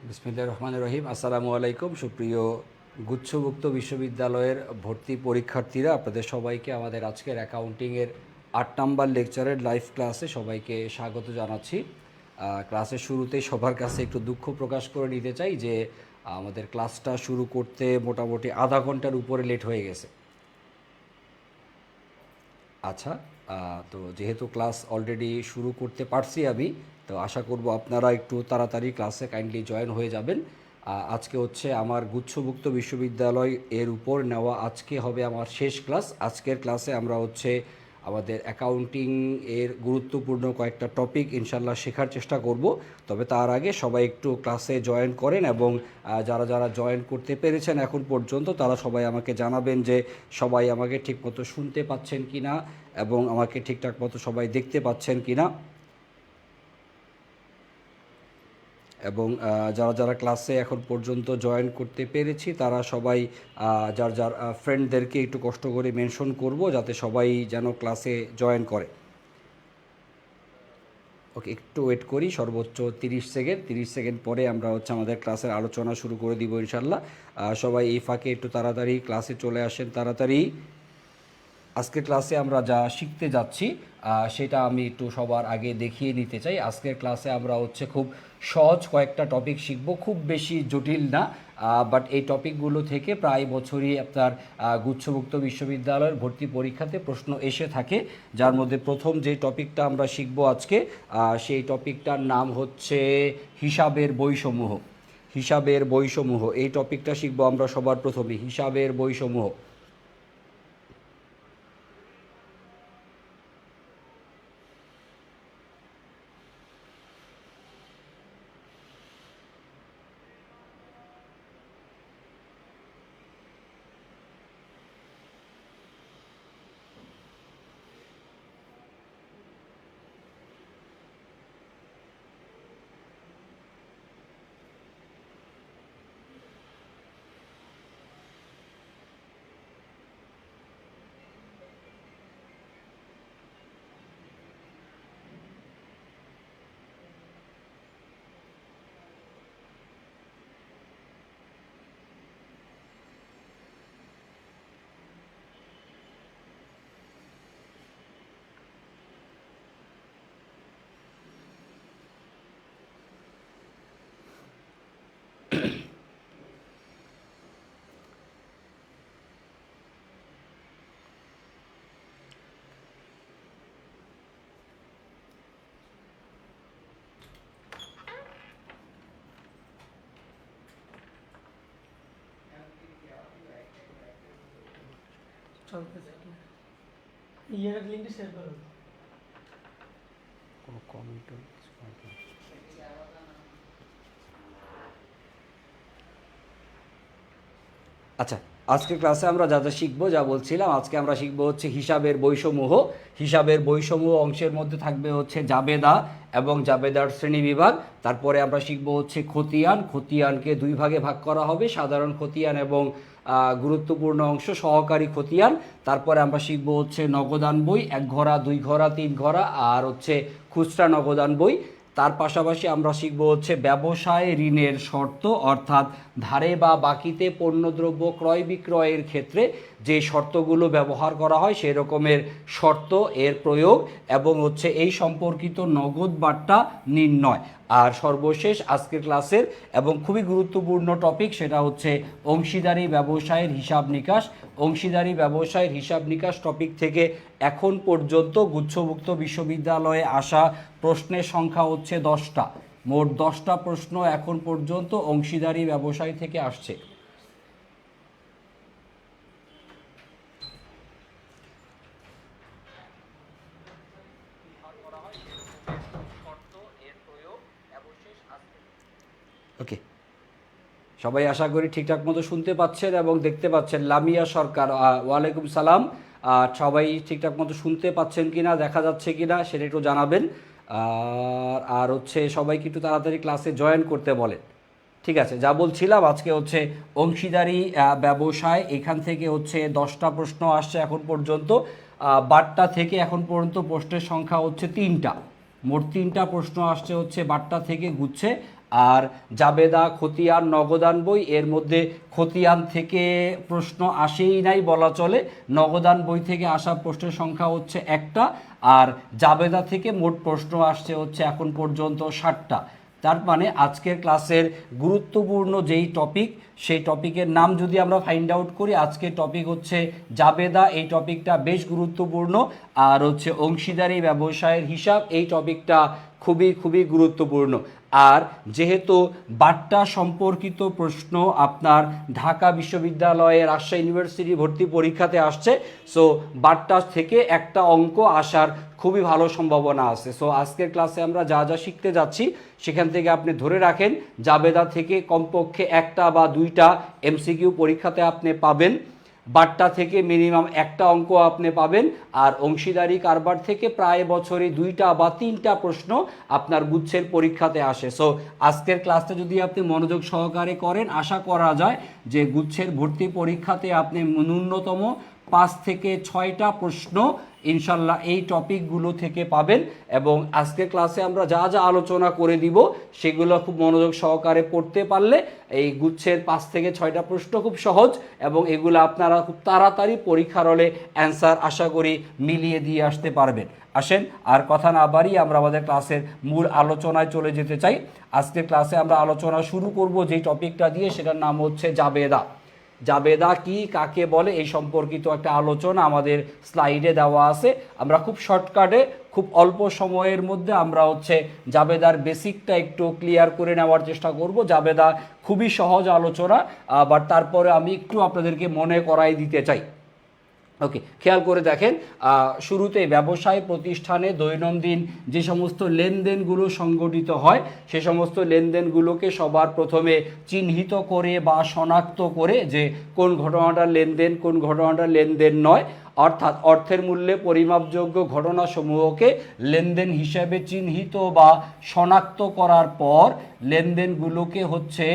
বিসমিল্লাহির রহমানির রহিম। আসসালামু আলাইকুম। সুপ্রিয় গুচ্ছভুক্ত বিশ্ববিদ্যালয়ের ভর্তি পরীক্ষার্থীরা, আপনাদের সবাইকে আমাদের আজকের অ্যাকাউন্টিংয়ের ৮ নাম্বার লেকচারের লাইভ ক্লাসে সবাইকে স্বাগত জানাচ্ছি। ক্লাসের শুরুতেই সবার কাছে একটু দুঃখ প্রকাশ করে নিতে চাই যে আমাদের ক্লাসটা শুরু করতে মোটামুটি আধা ঘন্টার উপরে লেট হয়ে গেছে। আচ্ছা, তো যেহেতু ক্লাস অলরেডি শুরু করতে পারছি আমি, তো আশা করব আপনারা একটু তাড়াতাড়ি ক্লাসে কাইন্ডলি জয়েন হয়ে যাবেন। আজকে হচ্ছে আমার গুচ্ছভুক্ত বিশ্ববিদ্যালয় এর উপর নেওয়া, আজকে হবে আমার শেষ ক্লাস। আজকের ক্লাসে আমরা হচ্ছে আমাদের অ্যাকাউন্টিং এর গুরুত্বপূর্ণ কয়েকটা টপিক ইনশাল্লাহ শেখার চেষ্টা করব। তবে তার আগে সবাই একটু ক্লাসে জয়েন করেন এবং যারা যারা জয়েন করতে পেরেছেন এখন পর্যন্ত তারা সবাই আমাকে জানাবেন যে সবাই আমাকে ঠিকমতো শুনতে পাচ্ছেন কি না এবং আমাকে ঠিকঠাক মতো সবাই দেখতে পাচ্ছেন কি না। এবং যারা যারা ক্লাসে এখন পর্যন্ত জয়েন করতে পেরেছি তারা সবাই যার যার ফ্রেন্ডদেরকে একটু কষ্ট করে মেনশন করব যাতে সবাই যেন ক্লাসে জয়েন করে। ওকে, একটু ওয়েট করি, সর্বোচ্চ 30 সেকেন্ড পরে আমরা হচ্ছে আমাদের ক্লাসের আলোচনা শুরু করে দিব ইনশাল্লাহ। সবাই এই ফাঁকে একটু তাড়াতাড়ি ক্লাসে চলে আসেন তাড়াতাড়ি। আজকের ক্লাসে আমরা যা শিখতে যাচ্ছি সেটা আমি একটু সবার আগে দেখিয়ে নিতে চাই। আজকের ক্লাসে আমরা হচ্ছে খুব সহজ কয়েকটা টপিক শিখব, খুব বেশি জটিল না। বাট এই টপিকগুলো থেকে প্রায় বছরই আপনার গুচ্ছভুক্ত বিশ্ববিদ্যালয়ের ভর্তি পরীক্ষাতে প্রশ্ন এসে থাকে। যার মধ্যে প্রথম যে টপিকটা আমরা শিখব আজকে, সেই টপিকটার নাম হচ্ছে হিসাবের বইসমূহ। হিসাবের বইসমূহ, এই টপিকটা শিখব আমরা সবার প্রথমে, হিসাবের বইসমূহ। কোনো কমেন্ট? আচ্ছা, আজকের ক্লাসে আমরা যা যা শিখবো, যা বলছিলাম, আজকে আমরা শিখবো হচ্ছে হিসাবের বইসমূহ। হিসাবের বইসমূহ অংশের মধ্যে থাকবে হচ্ছে জাবেদা এবং জাবেদার শ্রেণী বিভাগ। তারপরে আমরা শিখবো হচ্ছে খতিয়ান। খতিয়ানকে দুই ভাগে ভাগ করা হবে, সাধারণ খতিয়ান এবং গুরুত্বপূর্ণ অংশ সহকারী খতিয়ান। তারপরে আমরা শিখবো হচ্ছে নগদান বই, 1 ঘরা 2 ঘরা 3 ঘরা, আর হচ্ছে খুচরা নগদান বই। তার পাশাপাশি আমরা শিখব হচ্ছে ব্যবসায় ঋণের শর্ত, অর্থাৎ ধারে বা বাকিতে পণ্যদ্রব্য ক্রয় বিক্রয়ের ক্ষেত্রে যে শর্তগুলো ব্যবহার করা হয় সেই রকমের শর্ত, এর প্রয়োগ এবং হচ্ছে এই সম্পর্কিত নগদ বাট্টা নির্ণয়। আর সর্বশেষ আজকের ক্লাসের এবং খুবই গুরুত্বপূর্ণ টপিক, সেটা হচ্ছে অংশীদারি ব্যবসায়ের হিসাব নিকাশ। অংশীদারি ব্যবসায়ের হিসাব নিকাশ টপিক থেকে এখন পর্যন্ত গুচ্ছভুক্ত বিশ্ববিদ্যালয়ে আসা প্রশ্নের সংখ্যা হচ্ছে 10টা। মোট 10টা প্রশ্ন এখন পর্যন্ত অংশীদারি ব্যবসায় থেকে আসছে। ওকে, সবাই আশা করি ঠিকঠাক মতো শুনতে পাচ্ছেন এবং দেখতে পাচ্ছেন। লামিয়া সরকার, ওয়ালাইকুম সালাম। সবাই ঠিকঠাক মতো শুনতে পাচ্ছেন কিনা, দেখা যাচ্ছে কিনা সেটা একটু জানাবেন। আর হচ্ছে সবাইকে একটু তাড়াতাড়ি ক্লাসে জয়েন করতে বলেন। ঠিক আছে, যা বলছিলাম, আজকে হচ্ছে অংশীদারি ব্যবসায়, এখান থেকে হচ্ছে 10টা প্রশ্ন আসছে এখন পর্যন্ত। বাট্টা থেকে এখন পর্যন্ত প্রশ্নের সংখ্যা হচ্ছে 3টা। মোট 3টা প্রশ্ন আসছে হচ্ছে বাট্টা থেকে গুচ্ছে। আর জাবেদা, খতিয়ান, নগদান বই, এর মধ্যে খতিয়ান থেকে প্রশ্ন আসেই নাই বলা চলে। নগদান বই থেকে আসা প্রশ্নের সংখ্যা হচ্ছে একটা, আর জাবেদা থেকে মোট প্রশ্ন আসছে হচ্ছে এখন পর্যন্ত 60টা। তার মানে আজকের ক্লাসের গুরুত্বপূর্ণ যেই টপিক, সেই টপিকের নাম যদি আমরা ফাইন্ড আউট করি, আজকের টপিক হচ্ছে জাবেদা। এই টপিকটা বেশ গুরুত্বপূর্ণ। আর হচ্ছে অংশীদারি ব্যবসায়ের হিসাব, এই টপিকটা খুবই খুবই গুরুত্বপূর্ণ। আর যেহেতু বাট্টা সম্পর্কিত প্রশ্ন আপনার ঢাকা বিশ্ববিদ্যালয়ে, রাজশাহী ইউনিভার্সিটি ভর্তি পরীক্ষাতে আসছে, সো বাট্টা থেকে একটা অঙ্ক আসার খুবই ভালো সম্ভাবনা আছে। সো আজকের ক্লাসে আমরা যা যা শিখতে যাচ্ছি সেখান থেকে আপনি ধরে রাখেন জাবেদা থেকে কমপক্ষে একটা বা দুইটা এমসিকিউ পরীক্ষাতে আপনি পাবেন, বাট্টা থেকে মিনিমাম একটা অঙ্ক আপনি পাবেন, আর অংশীদারি কারবার থেকে প্রায় বছরে 2টা বা 3টা প্রশ্ন আপনার গুচ্ছের পরীক্ষাতে আসে। সো আজকের ক্লাসটা যদি আপনি মনোযোগ সহকারে করেন, আশা করা যায় যে গুচ্ছের ভর্তি পরীক্ষাতে আপনি ন্যূনতম 5 থেকে 6টা প্রশ্ন ইনশাল্লাহ এই টপিকগুলো থেকে পাবেন। এবং আজকের ক্লাসে আমরা যা যা আলোচনা করে দিব সেগুলো খুব মনোযোগ সহকারে পড়তে পারলে এই গুচ্ছের 5 থেকে 6টা প্রশ্ন খুব সহজ, এবং এগুলো আপনারা খুব তাড়াতাড়ি পরীক্ষার হলে অ্যান্সার আশা করি মিলিয়ে দিয়ে আসতে পারবেন। আসেন আর কথা না বাড়িয়ে আমরা আমাদের ক্লাসের মূল আলোচনায় চলে যেতে চাই। আজকের ক্লাসে আমরা আলোচনা শুরু করব যেই টপিকটা দিয়ে, সেটার নাম হচ্ছে জাবেদা। জাবেদা কি, কাকে বলে, এই সম্পর্কিত একটা আলোচনা আমাদের স্লাইডে দেওয়া আছে। আমরা খুব শর্টকাটে, খুব অল্প সময়ের মধ্যে আমরা হচ্ছে জাবেদার বেসিকটা একটু ক্লিয়ার করে নেওয়ার চেষ্টা করব। জাবেদা খুবই সহজ আলোচনা, বাট তারপরে আমি একটু আপনাদেরকে মনে করাই দিতে চাই। ওকে, খেয়াল করে দেখেন, শুরুতে ব্যবসায় প্রতিষ্ঠানে দৈনন্দিন যে সমস্ত লেনদেনগুলো সংগঠিত হয়, সে সমস্ত লেনদেনগুলোকে সবার প্রথমে চিহ্নিত করে বা শনাক্ত করে যে কোন ঘটনাটা লেনদেন, কোন ঘটনাটা লেনদেন নয়, অর্থাৎ অর্থের মূল্যে পরিমাপযোগ্য ঘটনাসমূহকে লেনদেন হিসেবে চিহ্নিত বা শনাক্ত করার পর লেনদেনগুলোকে হচ্ছে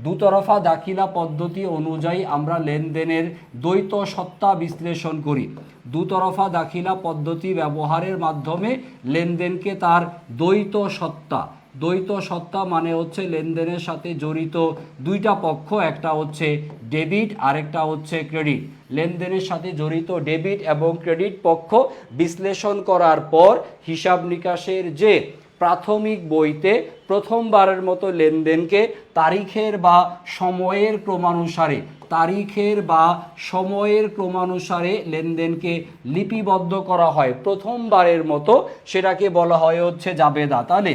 দুতরফা দাখিলা পদ্ধতি অনুযায়ী আমরা লেনদেনের দ্বৈত সত্তা বিশ্লেষণ করি। দুতরফা দাখিলা পদ্ধতি ব্যবহারের মাধ্যমে লেনদেনকে তার দ্বৈত সত্তা মানে হচ্ছে লেনদেনের সাথে জড়িত দুইটা পক্ষ, একটা হচ্ছে ডেবিট আরেকটা হচ্ছে ক্রেডিট। লেনদেনের সাথে জড়িত ডেবিট এবং ক্রেডিট পক্ষ বিশ্লেষণ করার পর হিসাব নিকাশের যে প্রাথমিক বইতে প্রথমবারের মতো লেনদেনকে তারিখের বা সময়ের ক্রমানুসারে লেনদেনকে লিপিবদ্ধ করা হয় প্রথমবারের মতো, সেটাকে বলা হয় হচ্ছে জাবেদা। তাহলে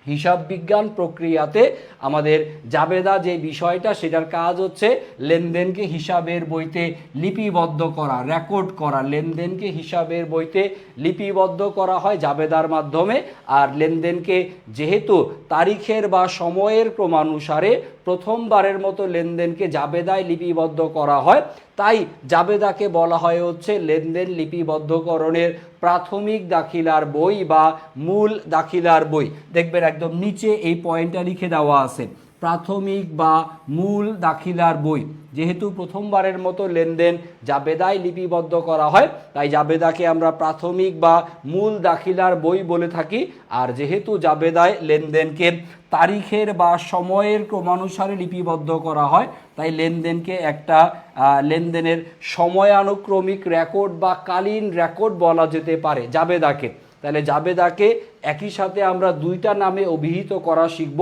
হিসাব বিজ্ঞান প্রক্রিয়াতে আমাদের জাবেদা যে বিষয়টা, সেটার কাজ হচ্ছে লেনদেনকে হিসাবের বইতে লিপিবদ্ধ করা, রেকর্ড করা। লেনদেনকে হিসাবের বইতে লিপিবদ্ধ করা হয় জাবেদার মাধ্যমে। আর লেনদেনকে যেহেতু তারিখের বা সময়ের ক্রমানুসারে প্রথমবারের মতো লেনদেনকে জাবেদায় লিপিবদ্ধ করা হয়, তাই জাবেদাকে বলা হয় হচ্ছে লেনদেন লিপিবদ্ধকরণের প্রাথমিক দাখিলার বই বা মূল দাখিলার বই। দেখবেন একদম নিচে এই পয়েন্টটা লিখে দেওয়া আছে, প্রাথমিক বা মূল দাখিলার বই। যেহেতু প্রথমবারের মতো লেনদেন জাবেদায় লিপিবদ্ধ করা হয়, তাই জাবেদাকে আমরা প্রাথমিক বা মূল দাখিলার বই বলে থাকি। আর যেহেতু জাবেদায় লেনদেনকে তারিখের বা সময়ের ক্রমানুসারে লিপিবদ্ধ করা হয়, তাই লেনদেনকে একটা লেনদেনের সময়ানুক্রমিক রেকর্ড বা কালীন রেকর্ড বলা যেতে পারে জাবেদাকে। তাহলে জাবেদাকে একই সাথে আমরা দুইটা নামে অভিহিত করা শিখব।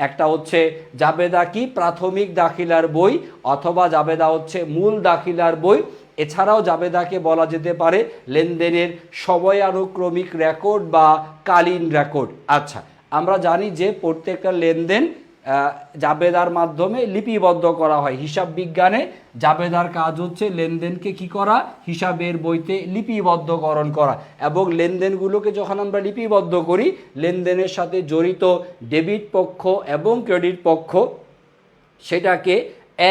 একটা হচ্ছে জাবেদা কি, প্রাথমিক দাখিলার বই, অথবা জাবেদা হচ্ছে মূল দাখিলার বই। এছাড়াও জাবেদাকে বলা যেতে পারে লেনদেনের সময়ানুক্রমিক রেকর্ড বা কালীন রেকর্ড। আচ্ছা, আমরা জানি যে প্রত্যেকটা লেনদেন জাবেদার মাধ্যমে লিপিবদ্ধ করা হয়। হিসাব বিজ্ঞানে জাবেদার কাজ হচ্ছে লেনদেনকে কি করা, হিসাবের বইতে লিপিবদ্ধকরণ করা। এবং লেনদেনগুলোকে যখন আমরা লিপিবদ্ধ করি, লেনদেনের সাথে জড়িত ডেবিট পক্ষ এবং ক্রেডিট পক্ষ সেটাকে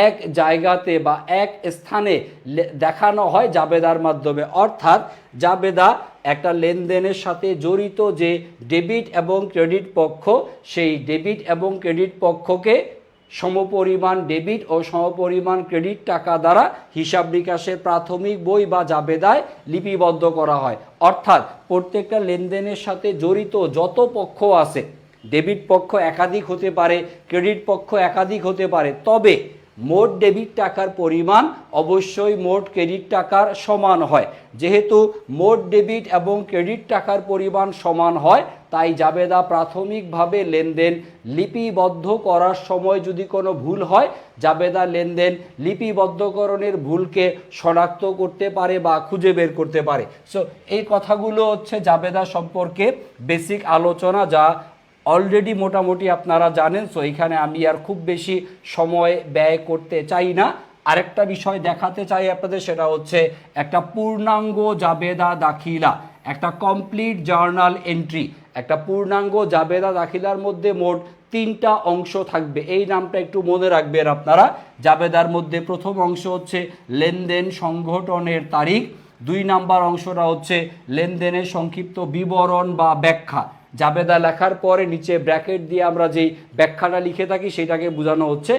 এক জায়গাতে বা এক স্থানে দেখানো হয় জাবেদার মাধ্যমে। অর্থাৎ জাবেদা একটা লেনদেনের সাথে জড়িত যে ডেবিট এবং ক্রেডিট পক্ষ, সেই ডেবিট এবং ক্রেডিট পক্ষকে সমপরিমাণ ডেবিট ও সমপরিমাণ ক্রেডিট টাকা দ্বারা হিসাব নিকাশের প্রাথমিক বই বা জাবেদায় লিপিবদ্ধ করা হয়। অর্থাৎ প্রত্যেকটা লেনদেনের সাথে জড়িত যত পক্ষ আছে, ডেবিট পক্ষ একাধিক হতে পারে, ক্রেডিট পক্ষ একাধিক হতে পারে, তবে মোট ডেবিট টাকার পরিমাণ অবশ্যই মোট ক্রেডিট টাকার সমান হয়। যেহেতু মোট ডেবিট এবং ক্রেডিট টাকার পরিমাণ সমান হয়, তাই জাবেদা প্রাথমিকভাবে লেনদেন লিপিবদ্ধ করার সময় যদি কোনো ভুল হয়, জাবেদা লেনদেন লিপিবদ্ধকরণের ভুলকে শনাক্ত করতে পারে বা খুঁজে বের করতে পারে। সো এই কথাগুলো হচ্ছে জাবেদা সম্পর্কে বেসিক আলোচনা, যা অলরেডি মোটামুটি আপনারা জানেন। সো এখানে আমি আর খুব বেশি সময় ব্যয় করতে চাই না। আরেকটা বিষয় দেখাতে চাই আপনাদের, সেটা হচ্ছে একটা পূর্ণাঙ্গ জাবেদা দাখিলা, একটা কমপ্লিট জার্নাল এন্ট্রি। একটা পূর্ণাঙ্গ জাবেদা দাখিলার মধ্যে মোট 3টা অংশ থাকবে। এই নামটা একটু মনে রাখবেন আপনারা। জাবেদার মধ্যে প্রথম অংশ হচ্ছে লেনদেন সংগঠনের তারিখ, 2 নাম্বার অংশটা হচ্ছে লেনদেনের সংক্ষিপ্ত বিবরণ বা ব্যাখ্যা। জাবেদা লেখার পরে নিচে ব্র্যাকেট দিয়ে আমরা যেই ব্যাখ্যাটা লিখে থাকি সেটাকে বোঝানো হচ্ছে।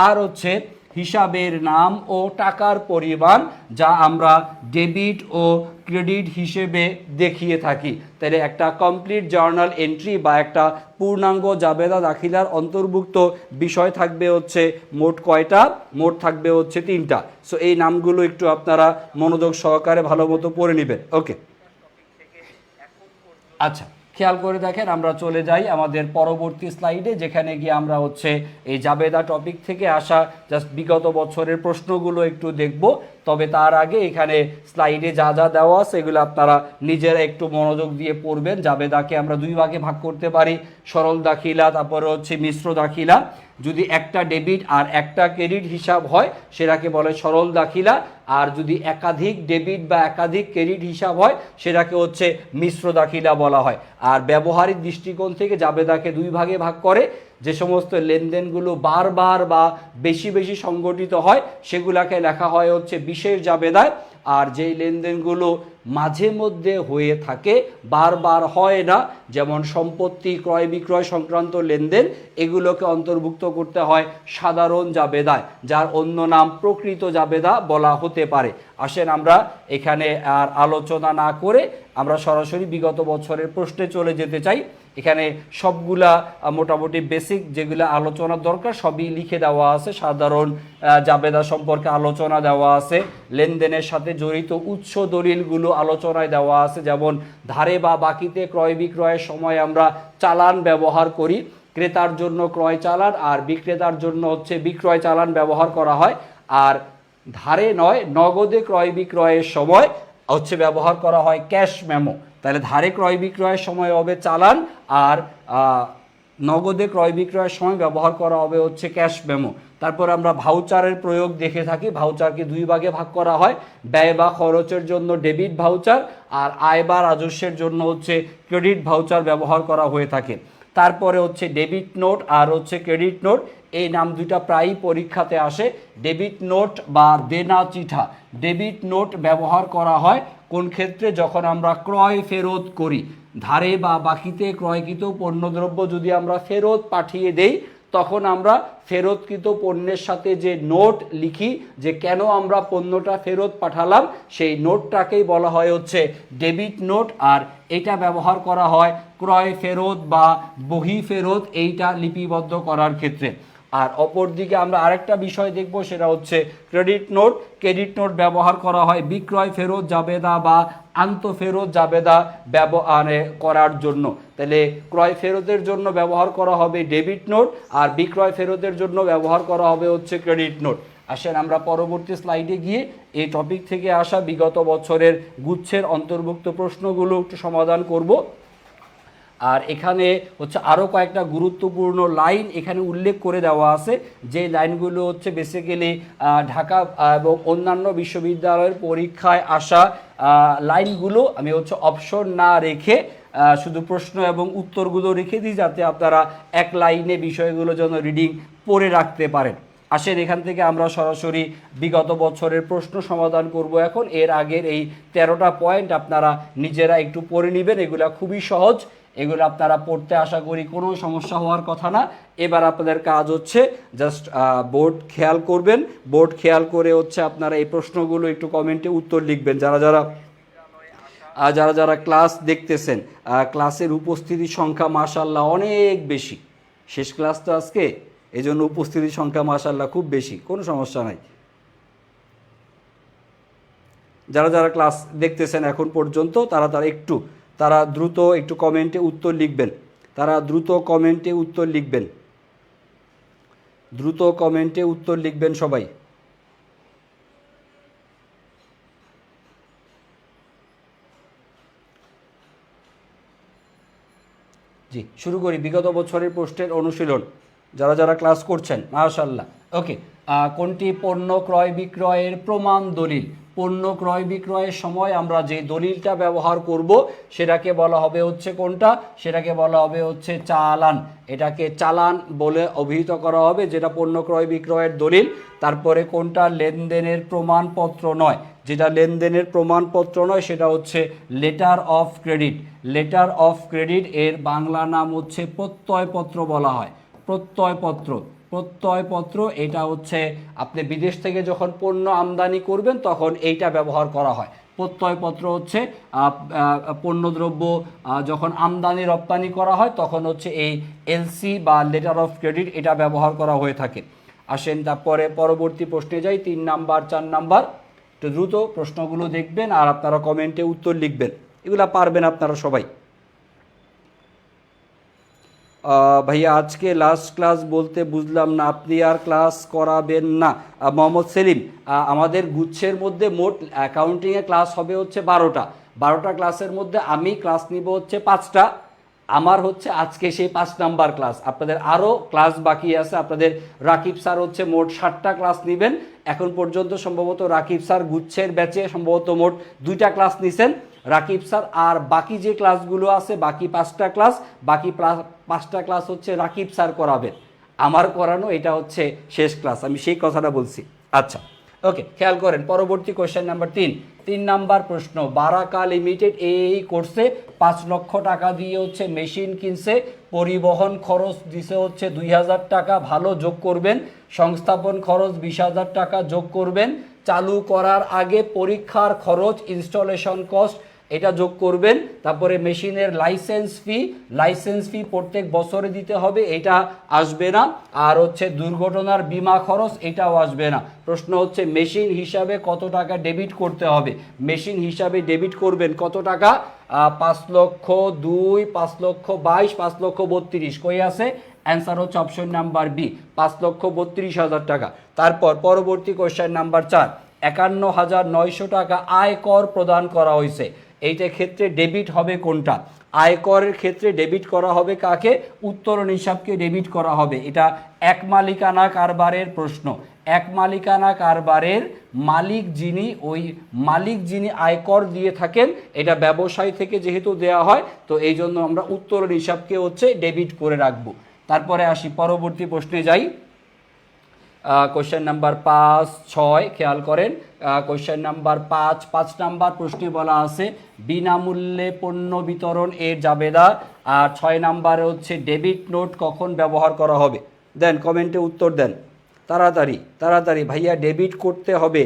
আর হচ্ছে হিসাবের নাম ও টাকার পরিমাণ, যা আমরা ডেবিট ও ক্রেডিট হিসেবে দেখিয়ে থাকি। তাহলে একটা কমপ্লিট জার্নাল এন্ট্রি বা একটা পূর্ণাঙ্গ জাবেদা দাখিলার অন্তর্ভুক্ত বিষয় থাকবে হচ্ছে মোট কয়টা? মোট থাকবে হচ্ছে 3টা। সো এই নামগুলো একটু আপনারা মনোযোগ সহকারে ভালো মতো পড়ে নেবেন। ওকে, আচ্ছা, খেয়াল করে দেখেন, আমরা চলে যাই আমাদের পরবর্তী স্লাইডে, যেখানে গিয়ে আমরা হচ্ছে এই জাবেদা টপিক থেকে আসা জাস্ট বিগত বছরের প্রশ্নগুলো একটু দেখব। তবে তার আগে এখানে স্লাইডে যা যা দেওয়া আছে এগুলো আপনারা নিজেরা একটু মনোযোগ দিয়ে পড়বেন। জাবেদাকে আমরা 2 ভাগে ভাগ করতে পারি, সরল দাখিলা, তারপরে হচ্ছে মিশ্র দাখিলা। যদি একটা ডেবিট আর একটা ক্রেডিট হিসাব হয় সেটাকে বলে সরল দাখিলা, আর যদি একাধিক ডেবিট বা একাধিক ক্রেডিট হিসাব হয় সেটাকে হচ্ছে মিশ্র দাখিলা বলা হয়। আর ব্যবহারিক দৃষ্টিকোণ থেকে জাবেদাকে 2 ভাগে ভাগ করে। যে সমস্ত লেনদেনগুলো বারবার বা বেশি বেশি সংগঠিত হয় সেগুলাকে লেখা হয় হচ্ছে বিশেষ জাবেদায়, আর যেই লেনদেনগুলো মাঝে মধ্যে হয়ে থাকে, বারবার হয় না, যেমন সম্পত্তি ক্রয় বিক্রয় সংক্রান্ত লেনদেন, এগুলোকে অন্তর্ভুক্ত করতে হয় সাধারণ জাবেদায়, যার অন্য নাম প্রকৃত জাবেদা বলা হতে পারে। আসেন আমরা এখানে আর আলোচনা না করে আমরা সরাসরি বিগত বছরের প্রশ্নে চলে যেতে চাই। এখানে সবগুলা মোটামুটি বেসিক যেগুলো আলোচনার দরকার সবই লিখে দেওয়া আছে। সাধারণ জাবেদা সম্পর্কে আলোচনা দেওয়া আছে, লেনদেনের সাথে জড়িত উৎস দলিলগুলো আলোচনায় দেওয়া আছে, যেমন ধারে বা বাকিতে ক্রয় বিক্রয়ের সময় আমরা চালান ব্যবহার করি। ক্রেতার জন্য ক্রয় চালান আর বিক্রেতার জন্য হচ্ছে বিক্রয় চালান ব্যবহার করা হয়। আর ধারে নয়, নগদে ক্রয় বিক্রয়ের সময় হচ্ছে ব্যবহার করা হয় ক্যাশ মেমো। তাহলে ধারে ক্রয় বিক্রয়ের সময় হবে চালান, আর নগদে ক্রয় বিক্রয়ের সময় ব্যবহার করা হবে হচ্ছে ক্যাশ মেমো। তারপর আমরা ভাউচারের প্রয়োগ দেখে থাকি। ভাউচারকে 2 ভাগে ভাগ করা হয়, ব্যয় বা খরচের জন্য ডেবিট ভাউচার, আর আয় বা রাজস্বের জন্য হচ্ছে ক্রেডিট ভাউচার ব্যবহার করা হয়ে থাকে। তারপরে হচ্ছে ডেবিট নোট আর হচ্ছে ক্রেডিট নোট, এই নাম 2টা প্রায়ই পরীক্ষাতে আসে। ডেবিট নোট বা দেনা চিঠা, ডেবিট নোট ব্যবহার করা হয় কোন ক্ষেত্রে? যখন আমরা ক্রয় ফেরত করি, ধারে বা বাকিতে ক্রয়কৃত পণ্যদ্রব্য যদি আমরা ফেরত পাঠিয়ে দেই, তখন আমরা ফেরতকৃত পণ্যের সাথে যে নোট লিখি যে কেন আমরা পণ্যটা ফেরত পাঠালাম, সেই নোটটাকেই বলা হয় হচ্ছে ডেবিট নোট। আর এটা ব্যবহার করা হয় ক্রয় ফেরত বা বহি ফেরত এইটা লিপিবদ্ধ করার ক্ষেত্রে। আর অপরদিকে আমরা আরেকটা বিষয় দেখব, সেটা হচ্ছে ক্রেডিট নোট। ক্রেডিট নোট ব্যবহার করা হয় বিক্রয় ফেরত জাবেদা বা আন্তঃফেরত জাবেদা ব্যবহার করার জন্য। তাহলে ক্রয় ফেরতের জন্য ব্যবহার করা হবে ডেবিট নোট, আর বিক্রয় ফেরতের জন্য ব্যবহার করা হবে হচ্ছে ক্রেডিট নোট। আসেন আমরা পরবর্তী স্লাইডে গিয়ে এই টপিক থেকে আসা বিগত বছরের গুচ্ছের অন্তর্ভুক্ত প্রশ্নগুলো একটু সমাধান করব। আর এখানে হচ্ছে আরও কয়েকটা গুরুত্বপূর্ণ লাইন এখানে উল্লেখ করে দেওয়া আছে, যে লাইনগুলো হচ্ছে বেসিক্যালি ঢাকা এবং অন্যান্য বিশ্ববিদ্যালয়ের পরীক্ষায় আসা লাইনগুলো আমি হচ্ছে অপশন না রেখে শুধু প্রশ্ন এবং উত্তরগুলো রেখে দিই, যাতে আপনারা এক লাইনে বিষয়গুলো যেন রিডিং পড়ে রাখতে পারেন। আসেন এখান থেকে আমরা সরাসরি বিগত বছরের প্রশ্ন সমাধান করব এখন। এর আগের এই 13টা পয়েন্ট আপনারা নিজেরা একটু পড়ে নেবেন, এগুলা খুবই সহজ, এগুলো আপনারা পড়তে আশা করি কোনো সমস্যা হওয়ার কথা না। এবার আপনাদের কাজ হচ্ছে জাস্ট বোর্ড খেয়াল করবেন, বোর্ড খেয়াল করে হচ্ছে আপনারা এই প্রশ্নগুলো একটু কমেন্টে উত্তর লিখবেন যারা যারা যারা যারা ক্লাস দেখতেছেন, ক্লাসের উপস্থিতির সংখ্যা মাশাআল্লাহ অনেক বেশি। শেষ ক্লাস তো আজকে, এই জন্য উপস্থিতির সংখ্যা মাশাআল্লাহ খুব বেশি, কোনো সমস্যা নাই। যারা যারা ক্লাস দেখতেছেন এখন পর্যন্ত তারা দ্রুত একটু কমেন্টে উত্তর লিখবেন। দ্রুত কমেন্টে উত্তর লিখবেন সবাই। জি, শুরু করি বিগত বছরের প্রশ্নের অনুশীলন। যারা যারা ক্লাস করছেন মাশাআল্লাহ। ওকে, কোনটি পণ্য ক্রয় বিক্রয়ের প্রমাণ দলিল? পণ্য ক্রয় বিক্রয়ের সময় আমরা যে দলিলটা ব্যবহার করব সেটাকে বলা হবে হচ্ছে কোনটা? সেটাকে বলা হবে হচ্ছে চালান। এটাকে চালান বলে অভিহিত করা হবে, যেটা পণ্য ক্রয় বিক্রয়ের দলিল। তারপরে কোনটা লেনদেনের প্রমাণপত্র নয়? যেটা লেনদেনের প্রমাণপত্র নয় সেটা হচ্ছে letter of credit. Letter of credit এর বাংলা নাম হচ্ছে প্রত্যয়পত্র বলা হয়। প্রত্যয়পত্র এটা হচ্ছে আপনি বিদেশ থেকে যখন পণ্য আমদানি করবেন তখন এইটা ব্যবহার করা হয়। প্রত্যয়পত্র হচ্ছে পণ্যদ্রব্য যখন আমদানি রপ্তানি করা হয় তখন হচ্ছে এই এলসি বা লেটার অফ ক্রেডিট এটা ব্যবহার করা হয়ে থাকে। আসেন তারপরে পরবর্তী প্রশ্নে যাই, 3 নাম্বার 4 নাম্বার। একটু দ্রুত প্রশ্নগুলো দেখবেন আর আপনারা কমেন্টে উত্তর লিখবেন, এগুলা পারবেন আপনারা সবাই। ভাইয়া আজকে লাস্ট ক্লাস বলতে বুঝলাম না, আপনি আর ক্লাস করাবেন না? মোহাম্মদ সেলিম, আমাদের গুচ্ছের মধ্যে মোট অ্যাকাউন্টিংয়ে ক্লাস হবে হচ্ছে 12টা ক্লাসের মধ্যে আমি ক্লাস নিব হচ্ছে 5টা। আমার হচ্ছে আজকে সেই 5 নাম্বার ক্লাস। আপনাদের আরও ক্লাস বাকি আছে। আপনাদের রাকিব স্যার হচ্ছে মোট 60টা ক্লাস নেবেন। এখন পর্যন্ত সম্ভবত রাকিব স্যার গুচ্ছের ব্যাচে সম্ভবত মোট 2টা ক্লাস নিছেন রাকিব স্যার। আর বাকি যে ক্লাসগুলো আছে, বাকি 5টা ক্লাস, বাকি 5টা ক্লাস হচ্ছে রাকিব স্যার করাবেন। আমার করানো এটা হচ্ছে শেষ ক্লাস, আমি সেই কথাটা বলছি। আচ্ছা, ওকে, খেয়াল করেন পরবর্তী কোয়েশ্চেন নাম্বার 3 নাম্বার প্রশ্ন। বারাকা লিমিটেড এই কোর্সে 5 লক্ষ টাকা দিয়ে হচ্ছে মেশিন কিনছে, পরিবহন খরচ দিছে হচ্ছে 2000 টাকা, ভালো যোগ করবেন। সংস্থাপন খরচ 20,000 টাকা যোগ করবেন। চালু করার আগে পরীক্ষার খরচ ইনস্টলেশন কস্ট এটা যোগ করবেন। তারপরে মেশিনের লাইসেন্স ফি প্রত্যেক বছরে দিতে হবে, এটা আসবে না। আর হচ্ছে দুর্ঘটনার বীমা খরচ এটাও আসবে না। প্রশ্ন হচ্ছে মেশিন হিসাবে কত টাকা ডেবিট করতে হবে? মেশিন হিসাবে ডেবিট করবেন কত টাকা? 5,02,000, 5,22,000, 5,32,000। কই আছে? অ্যান্সার হচ্ছে অপশন নাম্বার বি, 5,32,000 টাকা। তারপর পরবর্তী কোয়েশ্চেন নাম্বার 4, 51,900 টাকা আয়কর প্রদান করা হয়েছে। এইটা ক্ষেত্রে ডেবিট হবে কোনটা? আয়করের ক্ষেত্রে ডেবিট করা হবে কাকে? উত্তরণ হিসাবকে ডেবিট করা হবে। এটা এক মালিকানা কারবারের প্রশ্ন। এক মালিকানা কারবারের মালিক যিনি আয়কর দিয়ে থাকেন, এটা ব্যবসায়ী থেকে যেহেতু দেয়া হয় তো এই জন্য আমরা উত্তরণ হিসাবকে হচ্ছে ডেবিট করে রাখবো। তারপরে আসি পরবর্তী প্রশ্নে যাই। কোয়েশ্চেন নাম্বার 5, 6 খেয়াল করেন। কোয়েশ্চেন নাম্বার 5 নাম্বার প্রশ্নে বলা আছে বিনামূল্যে পণ্য বিতরণ এর জাবেদা। আর 6 নাম্বারে হচ্ছে ডেবিট নোট কখন ব্যবহার করা হবে? দেন কমেন্টে উত্তর দেন তাড়াতাড়ি। ভাইয়া ডেবিট করতে হবে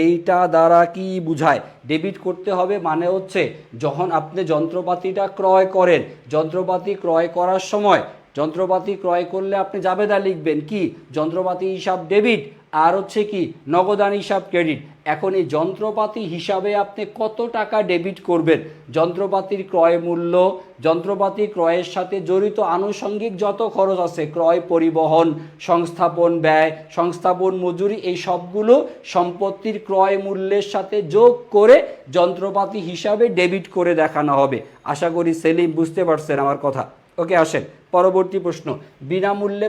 এইটা দ্বারা কি বুঝায়? ডেবিট করতে হবে মানে হচ্ছে যখন আপনি যন্ত্রপাতিটা ক্রয় করেন, যন্ত্রপাতি ক্রয় করার সময় যন্ত্রপাতি ক্রয় করলে আপনি জাবেদা লিখবেন কি? যন্ত্রপাতি হিসাব ডেবিট আর হচ্ছে কি নগদান হিসাব ক্রেডিট। এখন এই যন্ত্রপাতি হিসাবে আপনি কত টাকা ডেবিট করবেন? যন্ত্রপাতির ক্রয় মূল্য, যন্ত্রপাতি ক্রয়ের সাথে জড়িত আনুষঙ্গিক যত খরচ আছে, ক্রয়, পরিবহন, সংস্থাপন ব্যয়, সংস্থাপন মজুরি, এই সবগুলো সম্পত্তির ক্রয় মূল্যের সাথে যোগ করে যন্ত্রপাতি হিসাবে ডেবিট করে দেখানো হবে। আশা করি সেলিম বুঝতে পারছেন আমার কথা। ওকে, আসেন পরবর্তী প্রশ্ন। বিনামূল্যে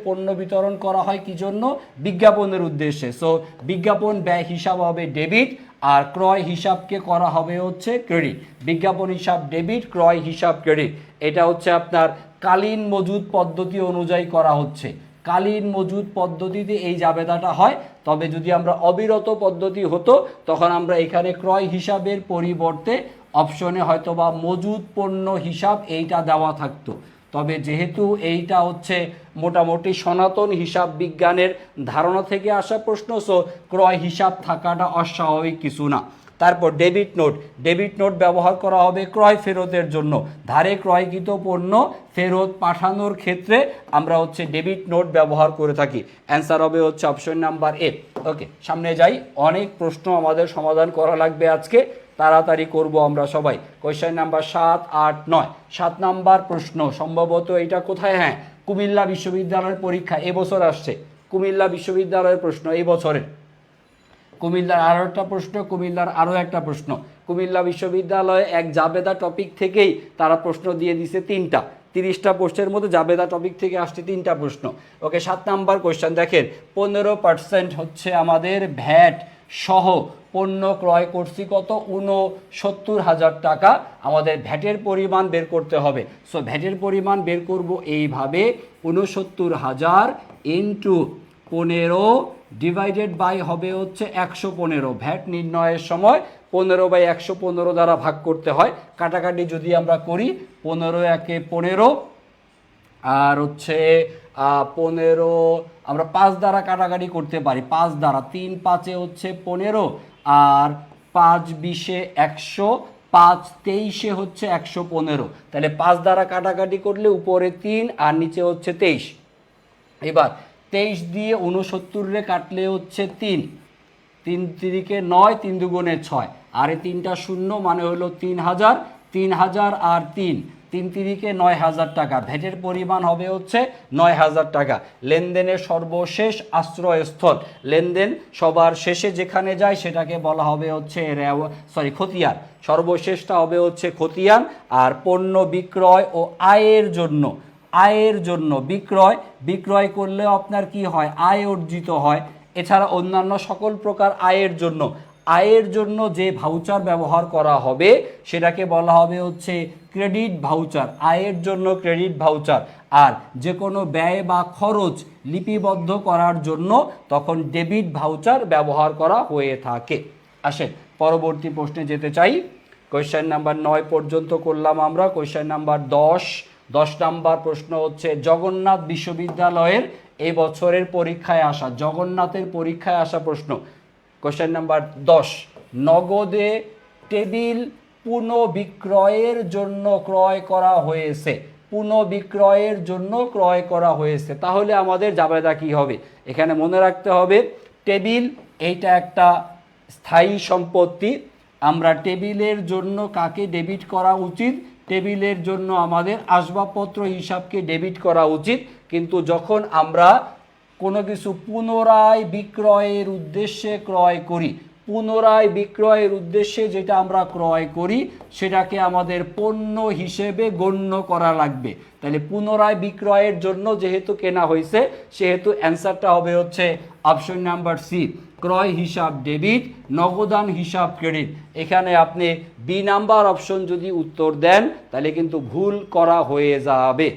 পণ্য বিতরণ করা হয় কি জন্য? বিজ্ঞাপনের উদ্দেশ্যে। সো বিজ্ঞাপন ব্যয় হিসাব হবে ডেবিট আর ক্রয় হিসাবকে করা হবে হচ্ছে ক্রেডিট। বিজ্ঞাপন হিসাব ডেবিট, ক্রয় হিসাব ক্রেডিট। এটা হচ্ছে আপনার কালীন মজুদ পদ্ধতি অনুযায়ী করা হচ্ছে। কালীন মজুদ পদ্ধতিতে এই জাবেদাটা হয়। তবে যদি আমরা অবিরত পদ্ধতি হতো তখন আমরা এখানে ক্রয় হিসাবের পরিবর্তে অপশনে হয়তো বা মজুদ পণ্য হিসাব এইটা দেওয়া থাকতো। তবে যেহেতু এইটা হচ্ছে মোটামুটি সনাতন হিসাব বিজ্ঞানের ধারণা থেকে আসা প্রশ্ন, সো ক্রয় হিসাব থাকাটা অস্বাভাবিক কিছু না। তারপর ডেবিট নোট, ডেবিট নোট ব্যবহার করা হবে ক্রয় ফেরতের জন্য, ধারে ক্রয়কৃত পণ্য ফেরত পাঠানোর ক্ষেত্রে আমরা হচ্ছে ডেবিট নোট ব্যবহার করে থাকি। অ্যান্সার হবে হচ্ছে অপশন নাম্বার এ। ওকে, সামনে যাই, অনেক প্রশ্ন আমাদের সমাধান করা লাগবে আজকে, তাড়াতাড়ি করব আমরা সবাই। Question number 7, 8, 9। 7 নাম্বার প্রশ্ন সম্ভবত এটা কোথায়, হ্যাঁ কুমিল্লা বিশ্ববিদ্যালয়ের পরীক্ষা এবছর আসছে, কুমিল্লা বিশ্ববিদ্যালয়ের প্রশ্ন এই বছরের। কুমিল্লার আরও একটা প্রশ্ন, কুমিল্লার আরও একটা প্রশ্ন। কুমিল্লা বিশ্ববিদ্যালয়ে এক জাবেদা টপিক থেকেই তারা প্রশ্ন দিয়ে দিছে 3টা, 30টা প্রশ্নের মধ্যে জাবেদা টপিক থেকে আসছে 3টা প্রশ্ন। ওকে, 7 নাম্বার কোয়েশ্চেন দেখেন, 15% হচ্ছে আমাদের ভ্যাট সহ পণ্য ক্রয় করছি কত, 69,000 টাকা। আমাদের ভ্যাটের পরিমাণ বের করতে হবে। সো ভ্যাটের পরিমাণ বের করব এইভাবে, 69,000 ইন্টু 15 ডিভাইডেড বাই হবে হচ্ছে 115। ভ্যাট নির্ণয়ের সময় 15/115 দ্বারা ভাগ করতে হয়। কাটাকাটি যদি আমরা করি, 15 একে 15 আর হচ্ছে 15 আমরা 5 দ্বারা কাটাকাটি করতে পারি, 5 দ্বারা, 3 5 হচ্ছে 15 আর 5 20 100, 5 23 হচ্ছে 115। তাহলে 5 দ্বারা কাটাকাটি করলে উপরে 3 আর নিচে হচ্ছে 23। এবার 23 দিয়ে 69 কাটলে হচ্ছে 3, 3 3 9, 3 2 6 আর এই 3টা শূন্য মানে হলো 3000, 3000 আর 3, 3 3 9,000 টাকা। ভ্যাটের পরিমাণ হবে হচ্ছে 9,000 টাকা। লেনদেনের সর্বশেষ আশ্রয়স্থল, লেনদেন সবার শেষে যেখানে যায় সেটাকে বলা হবে হচ্ছে খতিয়ান। সর্বশেষটা হবে হচ্ছে খতিয়ান। আর পণ্য বিক্রয় ও আয়ের জন্য, আয়ের জন্য বিক্রয় করলেও আপনার কি হয়, আয় অর্জিত হয়। এছাড়া অন্যান্য সকল প্রকার আয়ের জন্য যে ভাউচার ব্যবহার করা হবে সেটাকে বলা হবে হচ্ছে ক্রেডিট ভাউচার, আয়ের জন্য ক্রেডিট ভাউচার। আর যে কোনো ব্যয় বা খরচ লিপিবদ্ধ করার জন্য তখন ডেবিট ভাউচার ব্যবহার করা হয়ে থাকে। আসেন পরবর্তী প্রশ্নে যেতে চাই। কোয়েশ্চেন নাম্বার 9 পর্যন্ত করলাম আমরা। কোয়েশ্চেন নাম্বার 10 নাম্বার প্রশ্ন হচ্ছে জগন্নাথ বিশ্ববিদ্যালয়ের এই বছরের পরীক্ষায় আসা, জগন্নাথের পরীক্ষায় আসা প্রশ্ন। কোয়েশ্চেন নাম্বার 10, নগদে টেবিল পুনঃবিক্রয়ের জন্য ক্রয় করা হয়েছে, পুনঃবিক্রয়ের জন্য ক্রয় করা হয়েছে। তাহলে আমাদের জাবেদা কি হবে? এখানে মনে রাখতে হবে টেবিল এইটা একটা স্থায়ী সম্পত্তি। আমরা টেবিলের জন্য কাকে ডেবিট করা উচিত? টেবিলের জন্য আমাদের আসবাবপত্র হিসাবকে ডেবিট করা উচিত। কিন্তু যখন আমরা কোনো কিছু পুনরায় বিক্রয়ের উদ্দেশ্যে ক্রয় করি, পুনরায় বিক্রয়ের উদ্দেশ্যে যেটা আমরা ক্রয় করি সেটাকে আমাদের পণ্য হিসেবে গণ্য করা লাগবে। তাহলে পুনরায় বিক্রয়ের জন্য যেহেতু কেনা হয়েছে সেহেতু অ্যান্সারটা হবে হচ্ছে অপশন নাম্বার সি, ক্রয় হিসাব ডেবিট, নগদান হিসাব ক্রেডিট। এখানে আপনি বি নাম্বার অপশন যদি উত্তর দেন তাহলে কিন্তু ভুল করা হয়ে যাবে।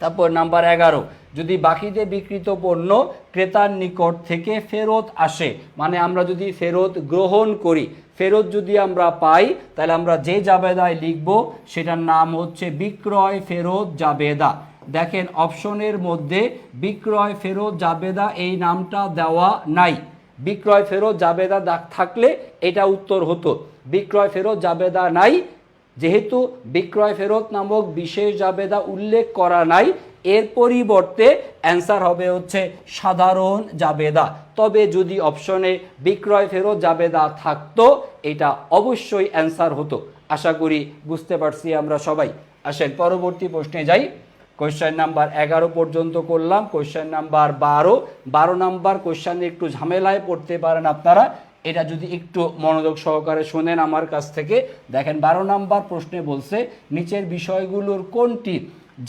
তারপর নাম্বার 11, যদি বাকিতে বিক্রিত পণ্য ক্রেতার নিকট থেকে ফেরত আসে, মানে আমরা যদি ফেরত গ্রহণ করি, ফেরত যদি আমরা পাই তাহলে আমরা যে জাবেদায় লিখব সেটার নাম হচ্ছে বিক্রয় ফেরত জাবেদা। দেখেন অপশনের মধ্যে বিক্রয় ফেরত জাবেদা এই নামটা দেওয়া নাই। বিক্রয় ফেরত জাবেদা থাকলে এটা উত্তর হতো। বিক্রয় ফেরত জাবেদা নাই, যেহেতু বিক্রয় ফেরত নামক বিশেষ জাবেদা উল্লেখ করা নাই, এর পরিবর্তে অ্যান্সার হবে হচ্ছে সাধারণ জাবেদা। তবে যদি অপশনে বিক্রয় ফেরত জাবেদা থাকতো এটা অবশ্যই অ্যান্সার হতো। আশা করি বুঝতে পারছি আমরা সবাই। আসেন পরবর্তী প্রশ্নে যাই। কোয়েশ্চেন নাম্বার 11 পর্যন্ত করলাম। কোয়েশ্চেন নাম্বার 12 নাম্বার কোয়েশ্চেনে একটু ঝামেলায় পড়তে পারেন আপনারা, এটা যদি একটু মনোযোগ সহকারে শোনেন আমার কাছ থেকে। দেখেন 12 নাম্বার প্রশ্নে বলছে নিচের বিষয়গুলোর কোনটি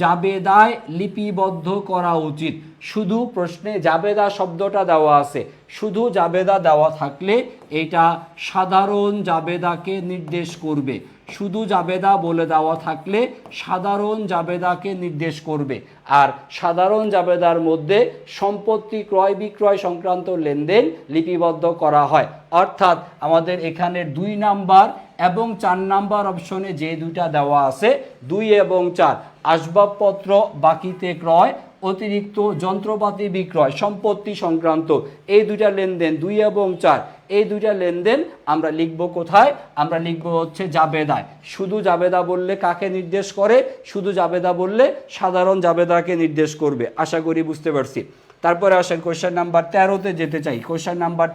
জাবেদায় লিপিবদ্ধ করা উচিত। শুধু প্রশ্নে জাবেদা শব্দটা দেওয়া আছে, শুধু জাবেদা দেওয়া থাকলে এটা সাধারণ জাবেদাকে নির্দেশ করবে। শুধু জাবেদা বলে দেওয়া থাকলে সাধারণ জাবেদাকে নির্দেশ করবে। আর সাধারণ জাবেদার মধ্যে সম্পত্তি ক্রয় বিক্রয় সংক্রান্ত লেনদেন লিপিবদ্ধ করা হয়। অর্থাৎ আমাদের এখানে 2 নাম্বার এবং 4 নাম্বার অপশনে যে দুইটা দেওয়া আছে 2 এবং 4, আসবাবপত্র বাকিতে ক্রয় অতিরিক্ত যন্ত্রপাতি বিক্রয়, সম্পত্তি সংক্রান্ত এই দুইটা লেনদেন 2 এবং 4, এই দুইটা লেনদেন আমরা লিখব কোথায়? আমরা লিখব হচ্ছে জাবেদায়। শুধু জাবেদা বললে কাকে নির্দেশ করে? শুধু জাবেদা বললে সাধারণ জাবেদাকে নির্দেশ করবে। আশা করি বুঝতে পারছি। তারপরে আসেন কোশ্চেন নাম্বার 13-তে যেতে চাই। কোশ্চেন নাম্বার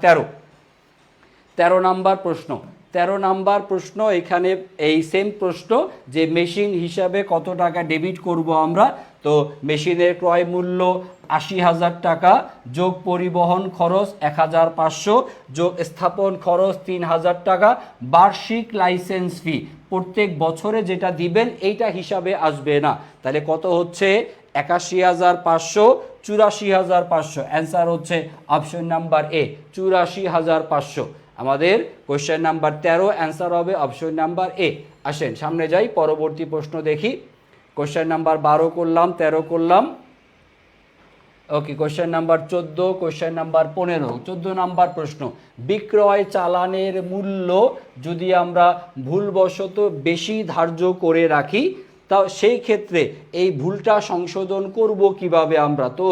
13 নাম্বার প্রশ্ন। 13 নাম্বার প্রশ্ন, এখানে এই সেম প্রশ্ন যে মেশিন হিসাবে কত টাকা ডেবিট করব আমরা। তো মেশিনের ক্রয় মূল্য 80,000 টাকা, যোগ পরিবহন খরচ 1,500, যোগ স্থাপন খরচ 3,000 টাকা, বার্ষিক লাইসেন্স ফি প্রত্যেক বছরে যেটা দিবেন এইটা হিসাবে আসবে না। তাহলে কত হচ্ছে? 81,500, 84,500। অ্যান্সার হচ্ছে অপশন নাম্বার এ, 84,500। আমাদের কোশ্চেন নাম্বার 13 অ্যান্সার হবে অপশন নাম্বার এ। আসেন সামনে যাই, পরবর্তী প্রশ্ন দেখি। কোশ্চেন নাম্বার 12 করলাম, 13 করলাম। Okay, question number 14, question number 15। 14 number প্রশ্ন, বিক্রয় চালানের মূল্য যদি আমরা ভুলবশত বেশি ধার্য করে রাখি, তা সেই ক্ষেত্রে এই ভুলটা সংশোধন করব কিভাবে আমরা? তো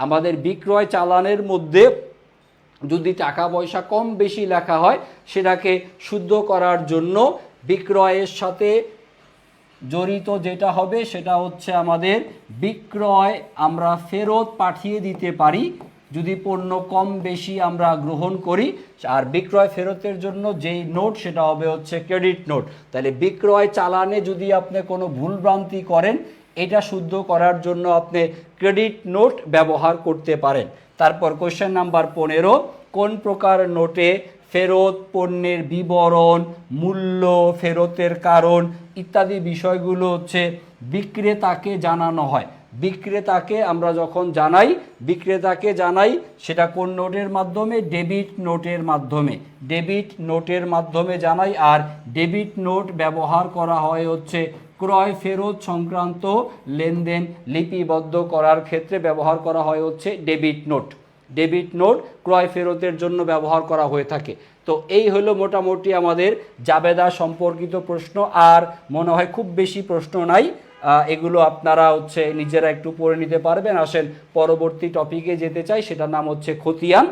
আমাদের বিক্রয় চালানের মধ্যে যদি টাকা পয়সা কম বেশি লেখা হয়, সেটাকে শুদ্ধ করার জন্য বিক্রয়ের সাথে জড়িত যেটা হবে সেটা হচ্ছে আমাদের বিক্রয় আমরা ফেরত পাঠিয়ে দিতে পারি যদি পণ্য কম বেশি আমরা গ্রহণ করি। আর বিক্রয় ফেরতের জন্য যেই নোট সেটা হবে হচ্ছে ক্রেডিট নোট। তাহলে বিক্রয় চালানে যদি আপনি কোনো ভুলভ্রান্তি করেন, এটা শুদ্ধ করার জন্য আপনি ক্রেডিট নোট ব্যবহার করতে পারেন। তারপর কোশ্চেন নাম্বার 15, কোন প্রকার নোটে ফেরত পণ্যের বিবরণ, মূল্য, ফেরতের কারণ ইত্যাদি বিষয়গুলো হচ্ছে বিক্রেতাকে জানানো হয়? বিক্রেতাকে আমরা যখন বিক্রেতাকে জানাই সেটা কোন নোটের মাধ্যমে? ডেবিট নোটের মাধ্যমে। ডেবিট নোটের মাধ্যমে জানাই। আর ডেবিট নোট ব্যবহার করা হয় হচ্ছে ক্রয় ফেরত সংক্রান্ত লেনদেন লিপিবদ্ধ করার ক্ষেত্রে ব্যবহার করা হয় হচ্ছে ডেবিট নোট। ডেবিট নোট ক্রয় ফেরতের জন্য ব্যবহার করা হয়ে থাকে। তো এই হলো মোটামুটি আমাদের জাবেদা সম্পর্কিত প্রশ্ন। আর মনে হয় খুব বেশি প্রশ্ন নাই, এগুলো আপনারা হচ্ছে নিজেরা একটু পড়ে নিতে পারবেন। আসেন পরবর্তী টপিকে যেতে চাই, সেটার নাম হচ্ছে খতিয়ান।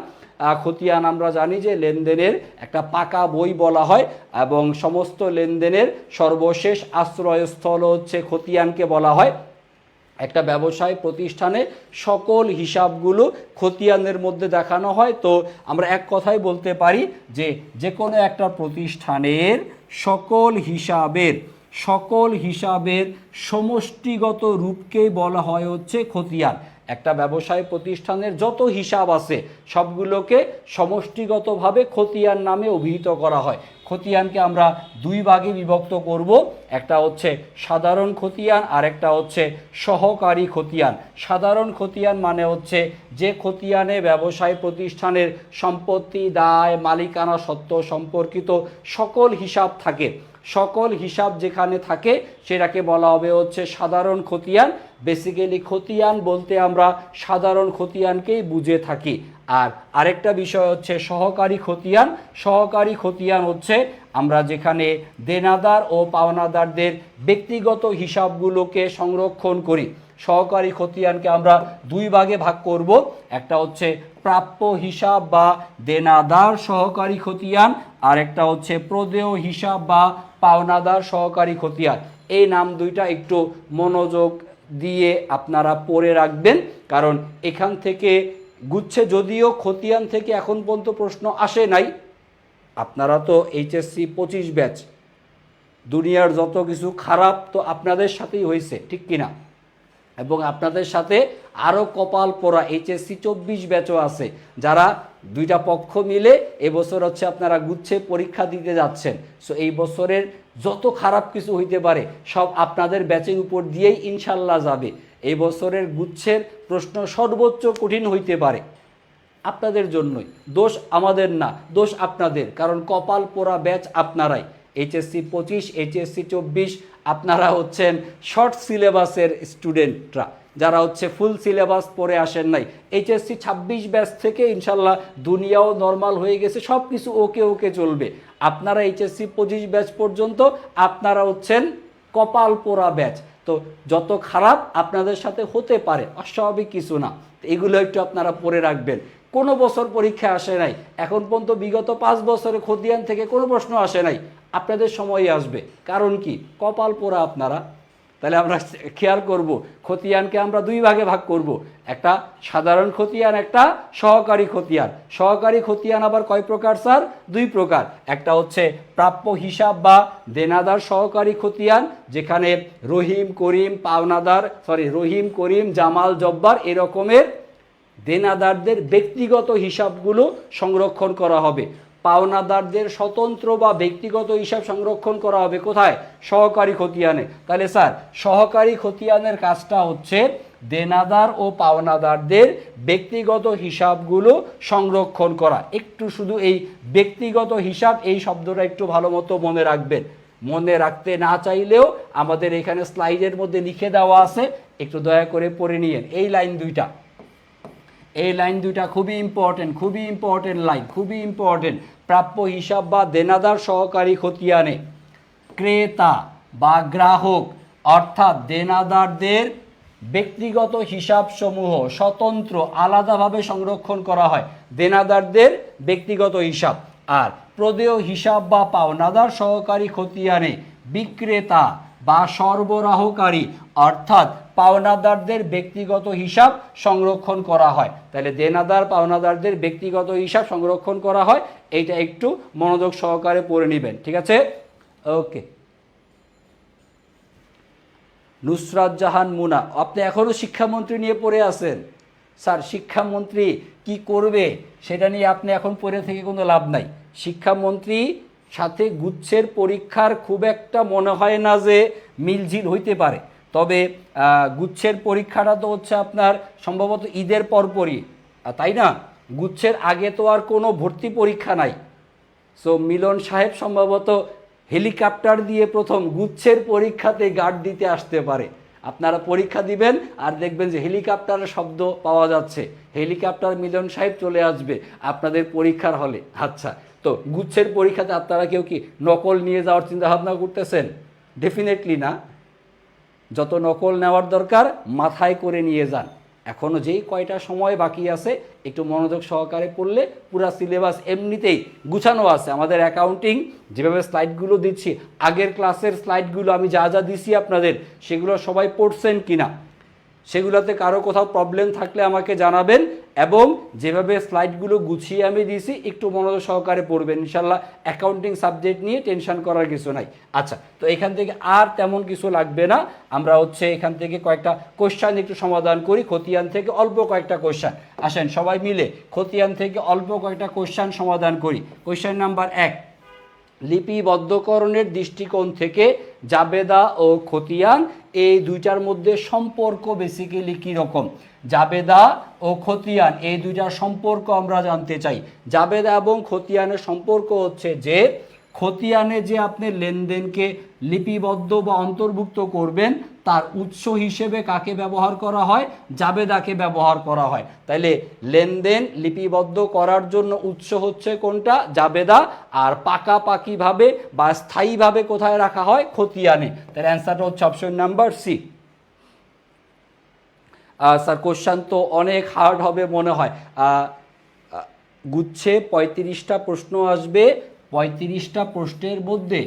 খতিয়ান আমরা জানি যে লেনদেনের একটা পাকা বই বলা হয়, এবং সমস্ত লেনদেনের সর্বশেষ আশ্রয়স্থল হচ্ছে খতিয়ানকে বলা হয়। একটা ব্যবসায় প্রতিষ্ঠানে সকল হিসাবগুলো খতিয়ানের মধ্যে দেখানো হয়। তো আমরা এক কথায় বলতে পারি যে যে কোনো একটা প্রতিষ্ঠানের সকল হিসাবের সমষ্টিগত রূপকেই বলা হয় হচ্ছে খতিয়ান। একটা ব্যবসায় প্রতিষ্ঠানের যত হিসাব আছে সবগুলোকে সমষ্টিগতভাবে খতিয়ান নামে অভিহিত করা হয়। খতিয়ানকে আমরা দুই ভাগে বিভক্ত করব, একটা হচ্ছে সাধারণ খতিয়ান আর একটা হচ্ছে সহকারী খতিয়ান। সাধারণ খতিয়ান মানে হচ্ছে যে খতিয়ানে ব্যবসায় প্রতিষ্ঠানের সম্পত্তি, দায়, মালিকানা সত্ত্ব সম্পর্কিত সকল হিসাব থাকে। সকল হিসাব যেখানে থাকে সেটাকে বলা হবে হচ্ছে সাধারণ খতিয়ান। বেসিক্যালি খতিয়ান বলতে আমরা সাধারণ খতিয়ানকেই বুঝে থাকি। আর আরেকটা বিষয় হচ্ছে সহকারী খতিয়ান। সহকারী খতিয়ান হচ্ছে আমরা যেখানে দেনাদার ও পাওনাদারদের ব্যক্তিগত হিসাবগুলোকে সংরক্ষণ করি। সহকারী খতিয়ানকে আমরা দুই ভাগে ভাগ করব, একটা হচ্ছে প্রাপ্য হিসাব বা দেনাদার সহকারী খতিয়ান, আর একটা হচ্ছে প্রদেয় হিসাব বা পাওনাদার সহকারী খতিয়ান। এই নাম দুইটা একটু মনোযোগ দিয়ে আপনারা পড়ে রাখবেন, কারণ এখান থেকে গুচ্ছে যদিও খতিয়ান থেকে এখন পর্যন্ত প্রশ্ন আসে নাই। আপনারা তো এইচএসসি 25 ব্যাচ, দুনিয়ার যত কিছু খারাপ তো আপনাদের সাথেই হয়েছে, ঠিক কিনা? এবং আপনাদের সাথে আরও কপাল পোড়া এইচএসসি 24 ব্যাচও আছে, যারা দুইটা পক্ষ মিলে এবছর হচ্ছে আপনারা গুচ্ছে পরীক্ষা দিতে যাচ্ছেন। সো এই বছরের যত খারাপ কিছু হইতে পারে সব আপনাদের ব্যাচের উপর দিয়েই ইনশাল্লাহ যাবে। এই বছরের গুচ্ছের প্রশ্ন সর্বোচ্চ কঠিন হইতে পারে, আপনাদের জন্যই। দোষ আমাদের না, দোষ আপনাদের, কারণ কপাল পোড়া ব্যাচ আপনারাই। এইচএসসি 25, এইচএসসি 24 আপনারা হচ্ছেন শর্ট সিলেবাসের স্টুডেন্টরা, যারা হচ্ছে ফুল সিলেবাস পড়ে আসেন নাই। এইচএসসি 26 ব্যাচ থেকে ইনশাল্লাহ দুনিয়াও নর্মাল হয়ে গেছে, সব কিছু ওকে চলবে। আপনারা এইচএসসি 25 ব্যাচ পর্যন্ত আপনারা হচ্ছেন কপাল পোড়া ব্যাচ, তো যত খারাপ আপনাদের সাথে হতে পারে, অস্বাভাবিক কিছু না, এগুলো একটু আপনারা পড়ে রাখবেন। কোনো বছর পরীক্ষা আসে নাই এখন পর্যন্ত, বিগত 5 বছরে খতিয়ান থেকে কোনো প্রশ্ন আসে নাই, আপনাদের সময়ই আসবে। কারণ কি? কপাল পোড়া আপনারা। তাহলে আমরা খেয়াল করব, খতিয়ানকে আমরা 2 ভাগে ভাগ করব, একটা সাধারণ খতিয়ান, একটা সহকারী খতিয়ান। সহকারী খতিয়ান আবার কয় প্রকার স্যার? 2 প্রকার। একটা হচ্ছে প্রাপ্য হিসাব বা দেনাদার সহকারী খতিয়ান, যেখানে রহিম করিম পাওনাদার রহিম করিম জামাল জব্বার এরকমের দেনাদারদের ব্যক্তিগত হিসাবগুলো সংরক্ষণ করা হবে। পাওনাদারদের স্বতন্ত্র বা ব্যক্তিগত হিসাব সংরক্ষণ করা হবে কোথায়? সহকারী খতিয়ানে। তাহলে স্যার সহকারী খতিয়ানের কাজটা হচ্ছে দেনাদার ও পাওনাদারদের ব্যক্তিগত হিসাবগুলো সংরক্ষণ করা। একটু শুধু এই ব্যক্তিগত হিসাব এই শব্দটা একটু ভালো মতো মনে রাখবেন। মনে রাখতে না চাইলেও আমাদের এখানে স্লাইডের মধ্যে লিখে দেওয়া আছে, একটু দয়া করে পড়ে নিয়েন এই লাইন দুইটা। এই লাইন দুইটা খুবই ইম্পর্টেন্ট লাইন, খুবই ইম্পর্টেন্ট। প্রাপ্য হিসাব বা দেনাদার সহকারী খতিয়ানে ক্রেতা বা গ্রাহক অর্থাৎ দেনাদারদের ব্যক্তিগত হিসাবসমূহ স্বতন্ত্র আলাদাভাবে সংরক্ষণ করা হয়, দেনাদারদের ব্যক্তিগত হিসাব। আর প্রদেয় হিসাব বা পাওনাদার সহকারী খতিয়ানে বিক্রেতা বা সরবরাহকারী অর্থাৎ পাওনাদারদের ব্যক্তিগত হিসাব সংরক্ষণ করা হয়। তাহলে দেনাদার পাওনাদারদের ব্যক্তিগত হিসাব সংরক্ষণ করা হয়, এইটা একটু মনোযোগ সহকারে পড়ে নেবেন, ঠিক আছে? ওকে। নুসরাত জাহান মুনা, আপনি এখনও শিক্ষামন্ত্রী নিয়ে পড়ে আছেন। স্যার শিক্ষামন্ত্রী কি করবে সেটা নিয়ে আপনি এখন পড়ে থেকে কোনো লাভ নাই। শিক্ষামন্ত্রী সাথে গুচ্ছের পরীক্ষার খুব একটা মনে হয় না যে মিলঝিল হইতে পারে, তবে গুচ্ছের পরীক্ষাটা তো হচ্ছে আপনার সম্ভবত ঈদের পরপরই, তাই না? গুচ্ছের আগে তো আর কোনো ভর্তি পরীক্ষা নাই। সো মিলন সাহেব সম্ভবত হেলিকপ্টার দিয়ে প্রথম গুচ্ছের পরীক্ষাতে গার্ড দিতে আসতে পারে। আপনারা পরীক্ষা দিবেন আর দেখবেন যে হেলিকপ্টারের শব্দ পাওয়া যাচ্ছে, হেলিকপ্টার মিলন সাহেব চলে আসবে আপনাদের পরীক্ষার হলে। আচ্ছা, তো গুচ্ছের পরীক্ষাতে আপনারা কেউ কি নকল নিয়ে যাওয়ার চিন্তা ভাবনা করতেছেন? ডেফিনেটলি না। যত নকল নেওয়ার দরকার মাথায় করে নিয়ে যান। এখনও যেই কয়টা সময় বাকি আছে একটু মনোযোগ সহকারে পড়লে পুরা সিলেবাস এমনিতেই গুছানো আছে। আমাদের অ্যাকাউন্টিং যেভাবে স্লাইডগুলো দিচ্ছি, আগের ক্লাসের স্লাইডগুলো আমি যা যা দিছি আপনাদের, সেগুলো সবাই পড়ছেন কিনা, সেগুলোতে কারো কোথাও প্রবলেম থাকলে আমাকে জানাবেন, এবং যেভাবে স্লাইডগুলো গুছিয়ে আমি দিয়েছি একটু মনোযোগ সহকারে পড়বেন। ইনশাল্লাহ অ্যাকাউন্টিং সাবজেক্ট নিয়ে টেনশন করার কিছু নাই। আচ্ছা, তো এখান থেকে আর তেমন কিছু লাগবে না। আমরা হচ্ছে এখান থেকে কয়েকটা কোশ্চেন একটু সমাধান করি, খতিয়ান থেকে অল্প কয়েকটা কোশ্চেন। আসেন সবাই মিলে খতিয়ান থেকে অল্প কয়েকটা কোশ্চেন সমাধান করি। কোশ্চেন নাম্বার 1, লিপিবদ্ধকরণের দৃষ্টিকোণ থেকে জাবেদা ও খতিয়ান এই দুইটার মধ্যে সম্পর্ক বেসিক্যালি কীরকম? জাবেদা ও খতিয়ান এই দুইটার সম্পর্ক আমরা জানতে চাই। জাবেদা এবং খতিয়ানের সম্পর্ক হচ্ছে যে খতিয়ানে যে আপনি লেনদেনকে লিপিবদ্ধ বা অন্তর্ভুক্ত করবেন তার উৎস হিসেবে কাকে ব্যবহার করা হয়? জাবেদাকে ব্যবহার করা হয়। তাইলে লেনদেন লিপিবদ্ধ করার জন্য উৎস হচ্ছে কোনটা? জাবেদা। আর পাকাপাকিভাবে বা স্থায়ীভাবে কোথায় রাখা হয়? খতিয়ানে। তাহলে অ্যান্সারটা হচ্ছে option number C. Sir question তো অনেক হার্ড হবে মনে হয়। গুচ্ছে 35টা প্রশ্ন আসবে। 35টা প্রশ্নের মধ্যে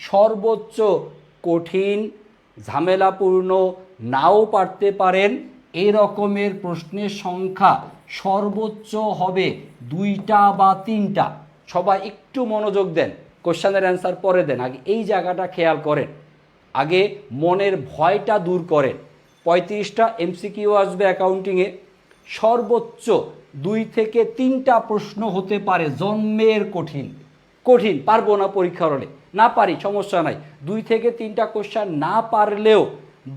সর্বোচ্চ কঠিন ঝামেলাপূর্ণ নাও পারতে পারেন এই রকমের প্রশ্নের সংখ্যা সর্বোচ্চ হবে 2টা বা 3টা। সবাই একটু মনোযোগ দেন, কোশ্চেনের অ্যান্সার পরে দেন, আগে এই জায়গাটা খেয়াল করেন, আগে মনের ভয়টা দূর করেন। 35টা এমসিকিউ আসবে অ্যাকাউন্টিংয়ে, সর্বোচ্চ 2 থেকে 3টা প্রশ্ন হতে পারে জন্মের কঠিন পারবো না পরীক্ষার হলে, না পারি সমস্যা নাই, 2 থেকে 3টা কোশ্চেন না পারলেও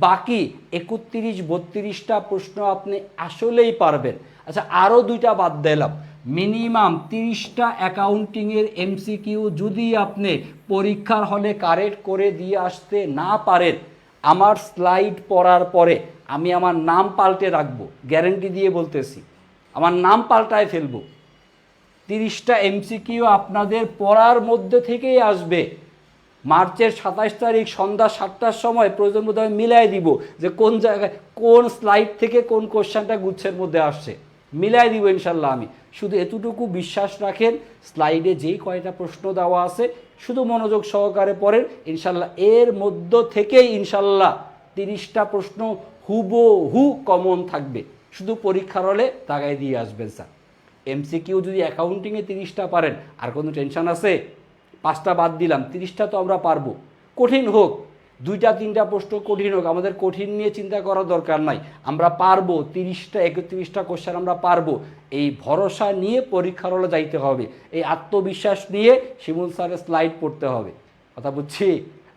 বাকি 31-32টা প্রশ্ন আপনি আসলেই পারবেন। আচ্ছা, আরও 2টা বাদ দিলাম, মিনিমাম 30টা অ্যাকাউন্টিংয়ের এমসিকিউ যদি আপনি পরীক্ষার হলে কারেক্ট করে দিয়ে আসতে না পারেন, আমার স্লাইড পড়ার পরে আমি আমার নাম পাল্টে রাখবো, গ্যারেন্টি দিয়ে বলতেছি, আমার নাম পাল্টায় ফেলবো। 30টা এমসিকিউ আপনাদের পড়ার মধ্যে থেকেই আসবে, মার্চের 27 তারিখ সন্ধ্যা 7টার সময় প্রয়োজন বোধ হয় মিলাই দিব যে কোন জায়গায় কোন স্লাইড থেকে কোন কোশ্চেনটা গুচ্ছের মধ্যে আসছে, মিলাই দিব ইনশাল্লাহ। আমি শুধু এতটুকু বিশ্বাস রাখেন, স্লাইডে যেই কয়টা প্রশ্ন দেওয়া আছে শুধু মনোযোগ সহকারে পড়েন, ইনশাল্লাহ এর মধ্য থেকেই ইনশাল্লাহ 30টা প্রশ্ন হুবহু কমন থাকবে। শুধু পরীক্ষার হলে তাকাই দিয়ে আসবেন স্যার। এমসিকিউ যদি অ্যাকাউন্টিংয়ে 30টা পারেন আর কোনো টেনশন আছে? 5টা বাদ দিলাম, 30টা তো আমরা পারবো। কঠিন হোক, 2টা 3টা প্রশ্ন কঠিন হোক, আমাদের কঠিন নিয়ে চিন্তা করার দরকার নাই, আমরা পারবো। 30টা 31টা কোশ্চেন আমরা পারবো। এই ভরসা নিয়ে পরীক্ষার হলে যাইতে হবে, এই আত্মবিশ্বাস নিয়ে শিমুল স্যারের স্লাইড পড়তে হবে। কথা বুঝছি?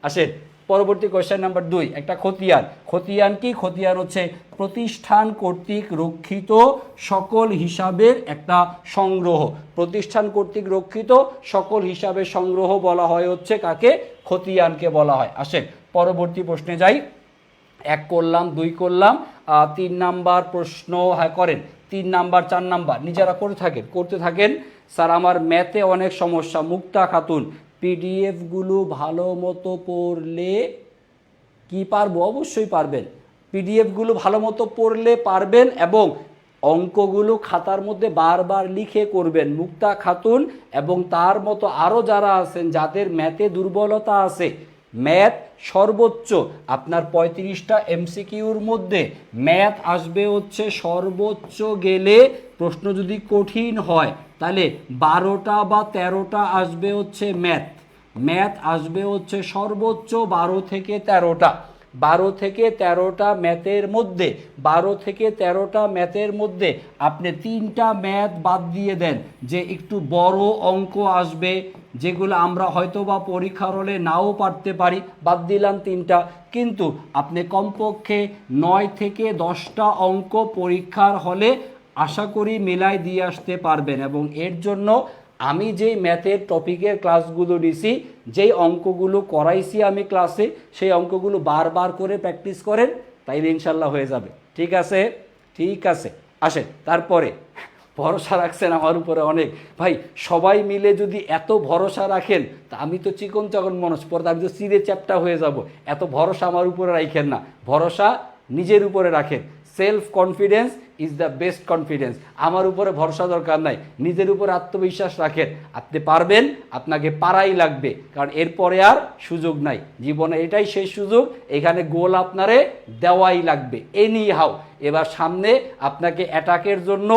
আসেন পরবর্তী কোয়েশ্চেন নাম্বার 2, একটা খতিয়ান। খতিয়ান কি? খতিয়ান হচ্ছে প্রতিষ্ঠান কর্তৃক রক্ষিত সকল হিসাবের একটা সংগ্রহ। প্রতিষ্ঠান কর্তৃক রক্ষিত সকল হিসাবের সংগ্রহ বলা হয় হচ্ছে কাকে? খতিয়ানকে বলা হয়। আসেন পরবর্তী প্রশ্নে যাই। 1 করলাম, 2 করলাম, 3 নাম্বার প্রশ্ন হ্যাঁ করেন, 3 নাম্বার 4 নাম্বার নিজেরা করতে থাকেন। স্যার আমার ম্যাথে অনেক সমস্যা। মুক্তা খাতুন, পিডিএফগুলো ভালো মতো পড়লে কি পারবো? অবশ্যই পারবেন। পিডিএফগুলো ভালো মতো পড়লে পারবেন এবং অঙ্কগুলো খাতার মধ্যে বারবার লিখে করবেন। মুক্তা খাতুন এবং তার মতো আরও যারা আছেন যাদের ম্যাথে দুর্বলতা আছে, ম্যাথ সর্বোচ্চ আপনার 35টা এমসিকিউর মধ্যে ম্যাথ আসবে হচ্ছে সর্বোচ্চ গেলে, প্রশ্ন যদি কঠিন হয় তাহলে 12টা বা 13টা আসবে হচ্ছে ম্যাথ আসবে হচ্ছে সর্বোচ্চ 12 থেকে 13টা। 12 থেকে 13টা ম্যাথের মধ্যে 12 থেকে 13টা ম্যাথের মধ্যে আপনি 3টা ম্যাথ বাদ দিয়ে দেন, যে একটু বড় অঙ্ক আসবে যেগুলো আমরা হয়তো বা পরীক্ষার হলে নাও পারতে পারি, বাদ দিলাম 3টা। কিন্তু আপনি কমপক্ষে 9 থেকে 10টা অঙ্ক পরীক্ষার হলে আশা করি মেলায় দিয়ে আসতে পারবেন। এবং এর জন্য আমি যেই ম্যাথের টপিকের ক্লাসগুলো নিছি, যেই অঙ্কগুলো করাইছি আমি ক্লাসে, সেই অঙ্কগুলো বারবার করে প্র্যাকটিস করেন, তাইলে ইনশাল্লাহ হয়ে যাবে। ঠিক আছে? ঠিক আছে। আসেন তারপরে, ভরসা রাখছেন আমার উপরে অনেক ভাই, সবাই মিলে যদি এত ভরসা রাখেন তা আমি তো চিকন চাকন মানুষ, পরে আমি তো চিরে চ্যাপটা হয়ে যাব। এত ভরসা আমার উপরে রাখেন না, ভরসা নিজের উপরে রাখেন। Self confidence is the best confidence. আমার উপরে ভরসা দরকার নাই, নিজের উপরে আত্মবিশ্বাস রাখেন। আপনি পারবেন, আপনাকে পারাই লাগবে, কারণ এরপরে আর সুযোগ নাই। জীবনে এটাই শেষ সুযোগ, এখানে গোল আপনারে দেওয়াই লাগবে এনি হাউ। এবার সামনে আপনাকে অ্যাটাকের জন্য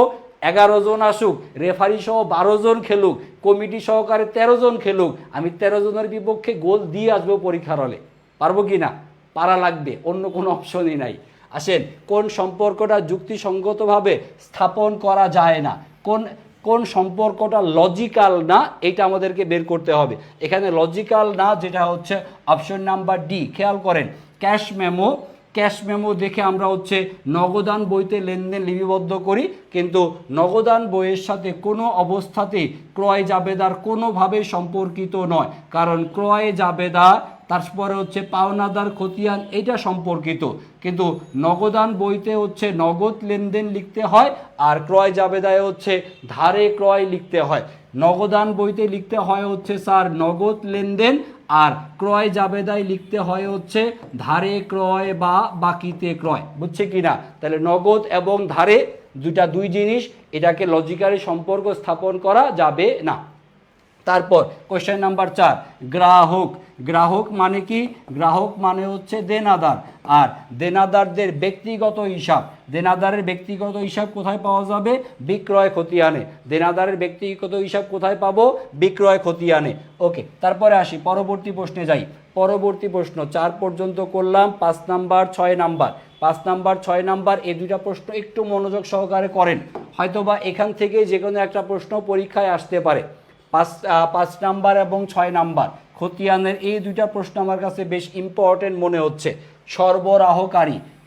11 জন আসুক, রেফারি সহ 12 জন খেলুক, কমিটি সহকারে 13 জন খেলুক, আমি 13 জনের বিপক্ষে গোল দিয়ে আসবো পরীক্ষার হলে। পারবো কি না? পারা লাগবে, অন্য কোনো অপশনই নাই। আসেন, কোন সম্পর্কটা যুক্তিসঙ্গতভাবে স্থাপন করা যায় না, কোন সম্পর্কটা লজিক্যাল না, এটা আমাদেরকে বের করতে হবে। এখানে লজিক্যাল না যেটা হচ্ছে অপশন নাম্বার ডি। খেয়াল করেন, ক্যাশ মেমো দেখে আমরা হচ্ছে নগদান বইতে লেনদেন লিপিবদ্ধ করি, কিন্তু নগদান বইয়ের সাথে কোনো অবস্থাতেই ক্রয় জাবেদার কোনোভাবেই সম্পর্কিত নয়। কারণ ক্রয় জাবেদার, তারপরে হচ্ছে পাওনাদার খতিয়ান, এটা সম্পর্কিত, কিন্তু নগদান বইতে হচ্ছে নগদ লেনদেন লিখতে হয়, আর ক্রয় জাবেদায় হচ্ছে ধারে ক্রয় লিখতে হয়। নগদান বইতে লিখতে হয় হচ্ছে স্যার নগদ লেনদেন, আর ক্রয় জাবেদায় লিখতে হয় হচ্ছে ধারে ক্রয় বা বাকিতে ক্রয়। বুঝছে কি না? তাহলে নগদ এবং ধারে দুই জিনিস, এটাকে লজিক্যালি সম্পর্ক স্থাপন করা যাবে না। তারপর কোশ্চেন নাম্বার 4, গ্রাহক মানে কি? গ্রাহক মানে হচ্ছে দেনাদার, আর দেনাদারদের ব্যক্তিগত হিসাব, দেনাদারের ব্যক্তিগত হিসাব কোথায় পাওয়া যাবে? বিক্রয় খতিয়ানে। দেনাদারের ব্যক্তিগত হিসাব কোথায় পাবো? বিক্রয় খতিয়ানে। ওকে, তারপরে আসি পরবর্তী প্রশ্নে যাই। পরবর্তী প্রশ্ন 4 পর্যন্ত করলাম, 5 নাম্বার 6 নাম্বার। 5 নাম্বার 6 নাম্বার এই দুইটা প্রশ্ন একটু মনোযোগ সহকারে করেন, হয়তোবা এখান থেকে যে কোনো একটা প্রশ্ন পরীক্ষায় আসতে পারে। 5 নাম্বার এবং 6 নাম্বার খতিয়ানের এই দুইটা প্রশ্ন আমার কাছে বেশ ইম্পর্টেন্ট মনে হচ্ছে।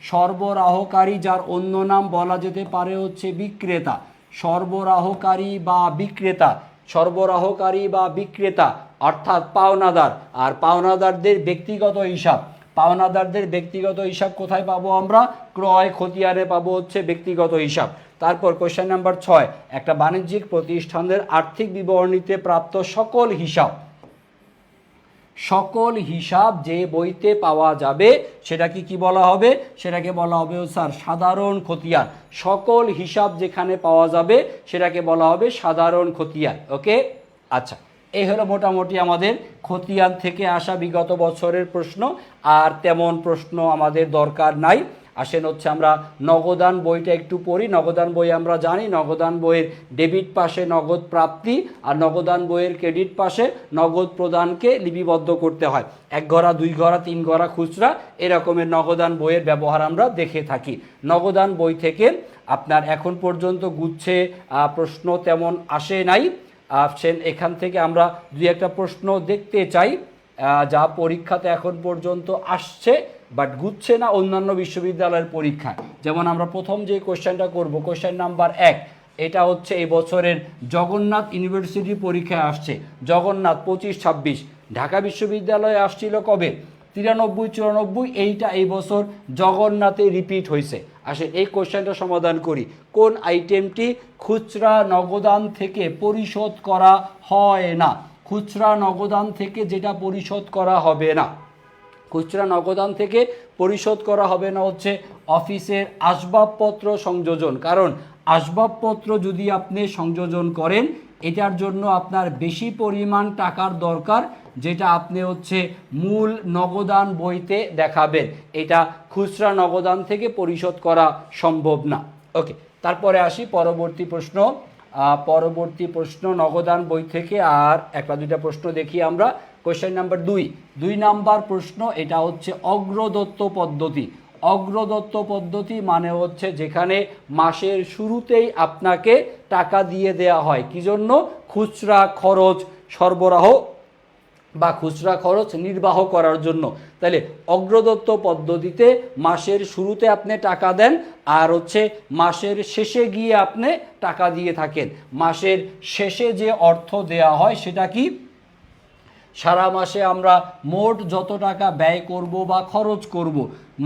সরবরাহকারী যার অন্য নাম বলা যেতে পারে হচ্ছে বিক্রেতা। সরবরাহকারী বা বিক্রেতা অর্থাৎ পাওনাদার, আর পাওনাদারদের ব্যক্তিগত হিসাব কোথায় পাবো আমরা? ক্রয় খতিয়ানে পাবো হচ্ছে ব্যক্তিগত হিসাব। তারপর কোশ্চেন নাম্বার 6, একটা বাণিজ্যিক প্রতিষ্ঠানের আর্থিক বিবরণীতে প্রাপ্ত সকল সকল হিসাব যে বইতে পাওয়া যাবে সেটাকে কি বলা হবে? সেটাকে বলা হবে স্যার সাধারণ খতিয়ান। সকল হিসাব যেখানে পাওয়া যাবে সেটাকে বলা হবে সাধারণ খতিয়ান। ওকে, আচ্ছা, এই হলো মোটামুটি আমাদের খতিয়ান থেকে আসা বিগত বছরের প্রশ্ন। আর তেমন প্রশ্ন আমাদের দরকার নাই। আসেন হচ্ছে আমরা নগদান বইটা একটু পড়ি। নগদান বই আমরা জানি, নগদান বইয়ের ডেবিট পাশে নগদ প্রাপ্তি আর নগদান বইয়ের ক্রেডিট পাশে নগদ প্রদানকে লিপিবদ্ধ করতে হয়। 1 ঘরা 2 ঘরা 3 ঘরা খুচরা এরকমের নগদান বইয়ের ব্যবহার আমরা দেখে থাকি। নগদান বই থেকে আপনার এখন পর্যন্ত গুচ্ছে প্রশ্ন তেমন আসে নাই। এখান থেকে আমরা 2-1টা প্রশ্ন দেখতে চাই যা পরীক্ষাতে এখন পর্যন্ত আসছে বাট গুচ্ছে না অন্যান্য বিশ্ববিদ্যালয়ের পরীক্ষা। যেমন আমরা প্রথম যে কোশ্চেনটা করব, কোশ্চেন নাম্বার 1, এটা হচ্ছে এই বছরের জগন্নাথ ইউনিভার্সিটি পরীক্ষায় আসছে। জগন্নাথ 25-26 ঢাকা বিশ্ববিদ্যালয়ে আসছিল কবে? 93-94, এইটা এই বছর জগন্নাথে রিপিট হয়েছে। আসেন এই কোশ্চেনটা সমাধান করি। কোন আইটেমটি খুচরা নগদান থেকে পরিশোধ করা হয় না? খুচরা নগদান থেকে যেটা পরিশোধ করা হবে না, খুচরা নগদান থেকে পরিশোধ করা হবে না হচ্ছে অফিসের আসবাবপত্র সংযোজন। কারণ আসবাবপত্র যদি আপনি সংযোজন করেন এটার জন্য আপনার বেশি পরিমাণ টাকার দরকার, যেটা আপনি হচ্ছে মূল নগদান বইতে দেখাবেন। এটা খুচরা নগদান থেকে পরিশোধ করা সম্ভব না। ওকে, তারপরে আসি পরবর্তী প্রশ্ন। পরবর্তী প্রশ্ন নগদান বই থেকে আর 1-2টা প্রশ্ন দেখি আমরা। কোশ্চেন নাম্বার 2 নাম্বার প্রশ্ন, এটা হচ্ছে অগ্রদত্ত পদ্ধতি। অগ্রদত্ত পদ্ধতি মানে হচ্ছে যেখানে মাসের শুরুতেই আপনাকে টাকা দিয়ে দেয়া হয় কি জন্য? খুচরা খরচ সরবরাহ বা খুচরা খরচ নির্বাহ করার জন্য। তাহলে অগ্রদত্ত পদ্ধতিতে মাসের শুরুতে আপনি টাকা দেন আর হচ্ছে মাসের শেষে গিয়ে আপনি টাকা দিয়ে থাকেন। মাসের শেষে যে অর্থ দেয়া হয় সেটা কি? সারা মাসে আমরা মোট যত টাকা ব্যয় করব বা খরচ করব,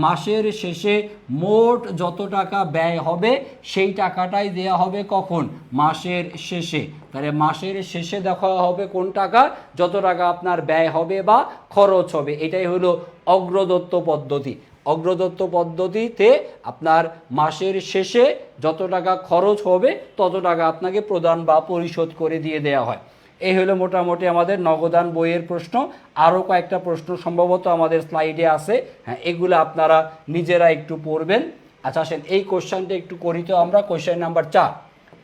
মাসের শেষে মোট যত টাকা ব্যয় হবে সেই টাকাটাই দেয়া হবে কখন? মাসের শেষে। তাহলে মাসের শেষে দেখা হবে কোন টাকা? যত টাকা আপনার ব্যয় হবে বা খরচ হবে। এটাই হলো অগ্রদত্ত পদ্ধতি। অগ্রদত্ত পদ্ধতিতে আপনার মাসের শেষে যত টাকা খরচ হবে তত টাকা আপনাকে প্রদান বা পরিশোধ করে দিয়ে দেওয়া হয়। এই হলো মোটামুটি আমাদের নগদান বইয়ের প্রশ্ন। আরও কয়েকটা প্রশ্ন সম্ভবত আমাদের স্লাইডে আছে, হ্যাঁ এগুলো আপনারা নিজেরা একটু পড়বেন। আচ্ছা আসেন এই কোশ্চেনটা একটু করি তো আমরা। কোশ্চেন নাম্বার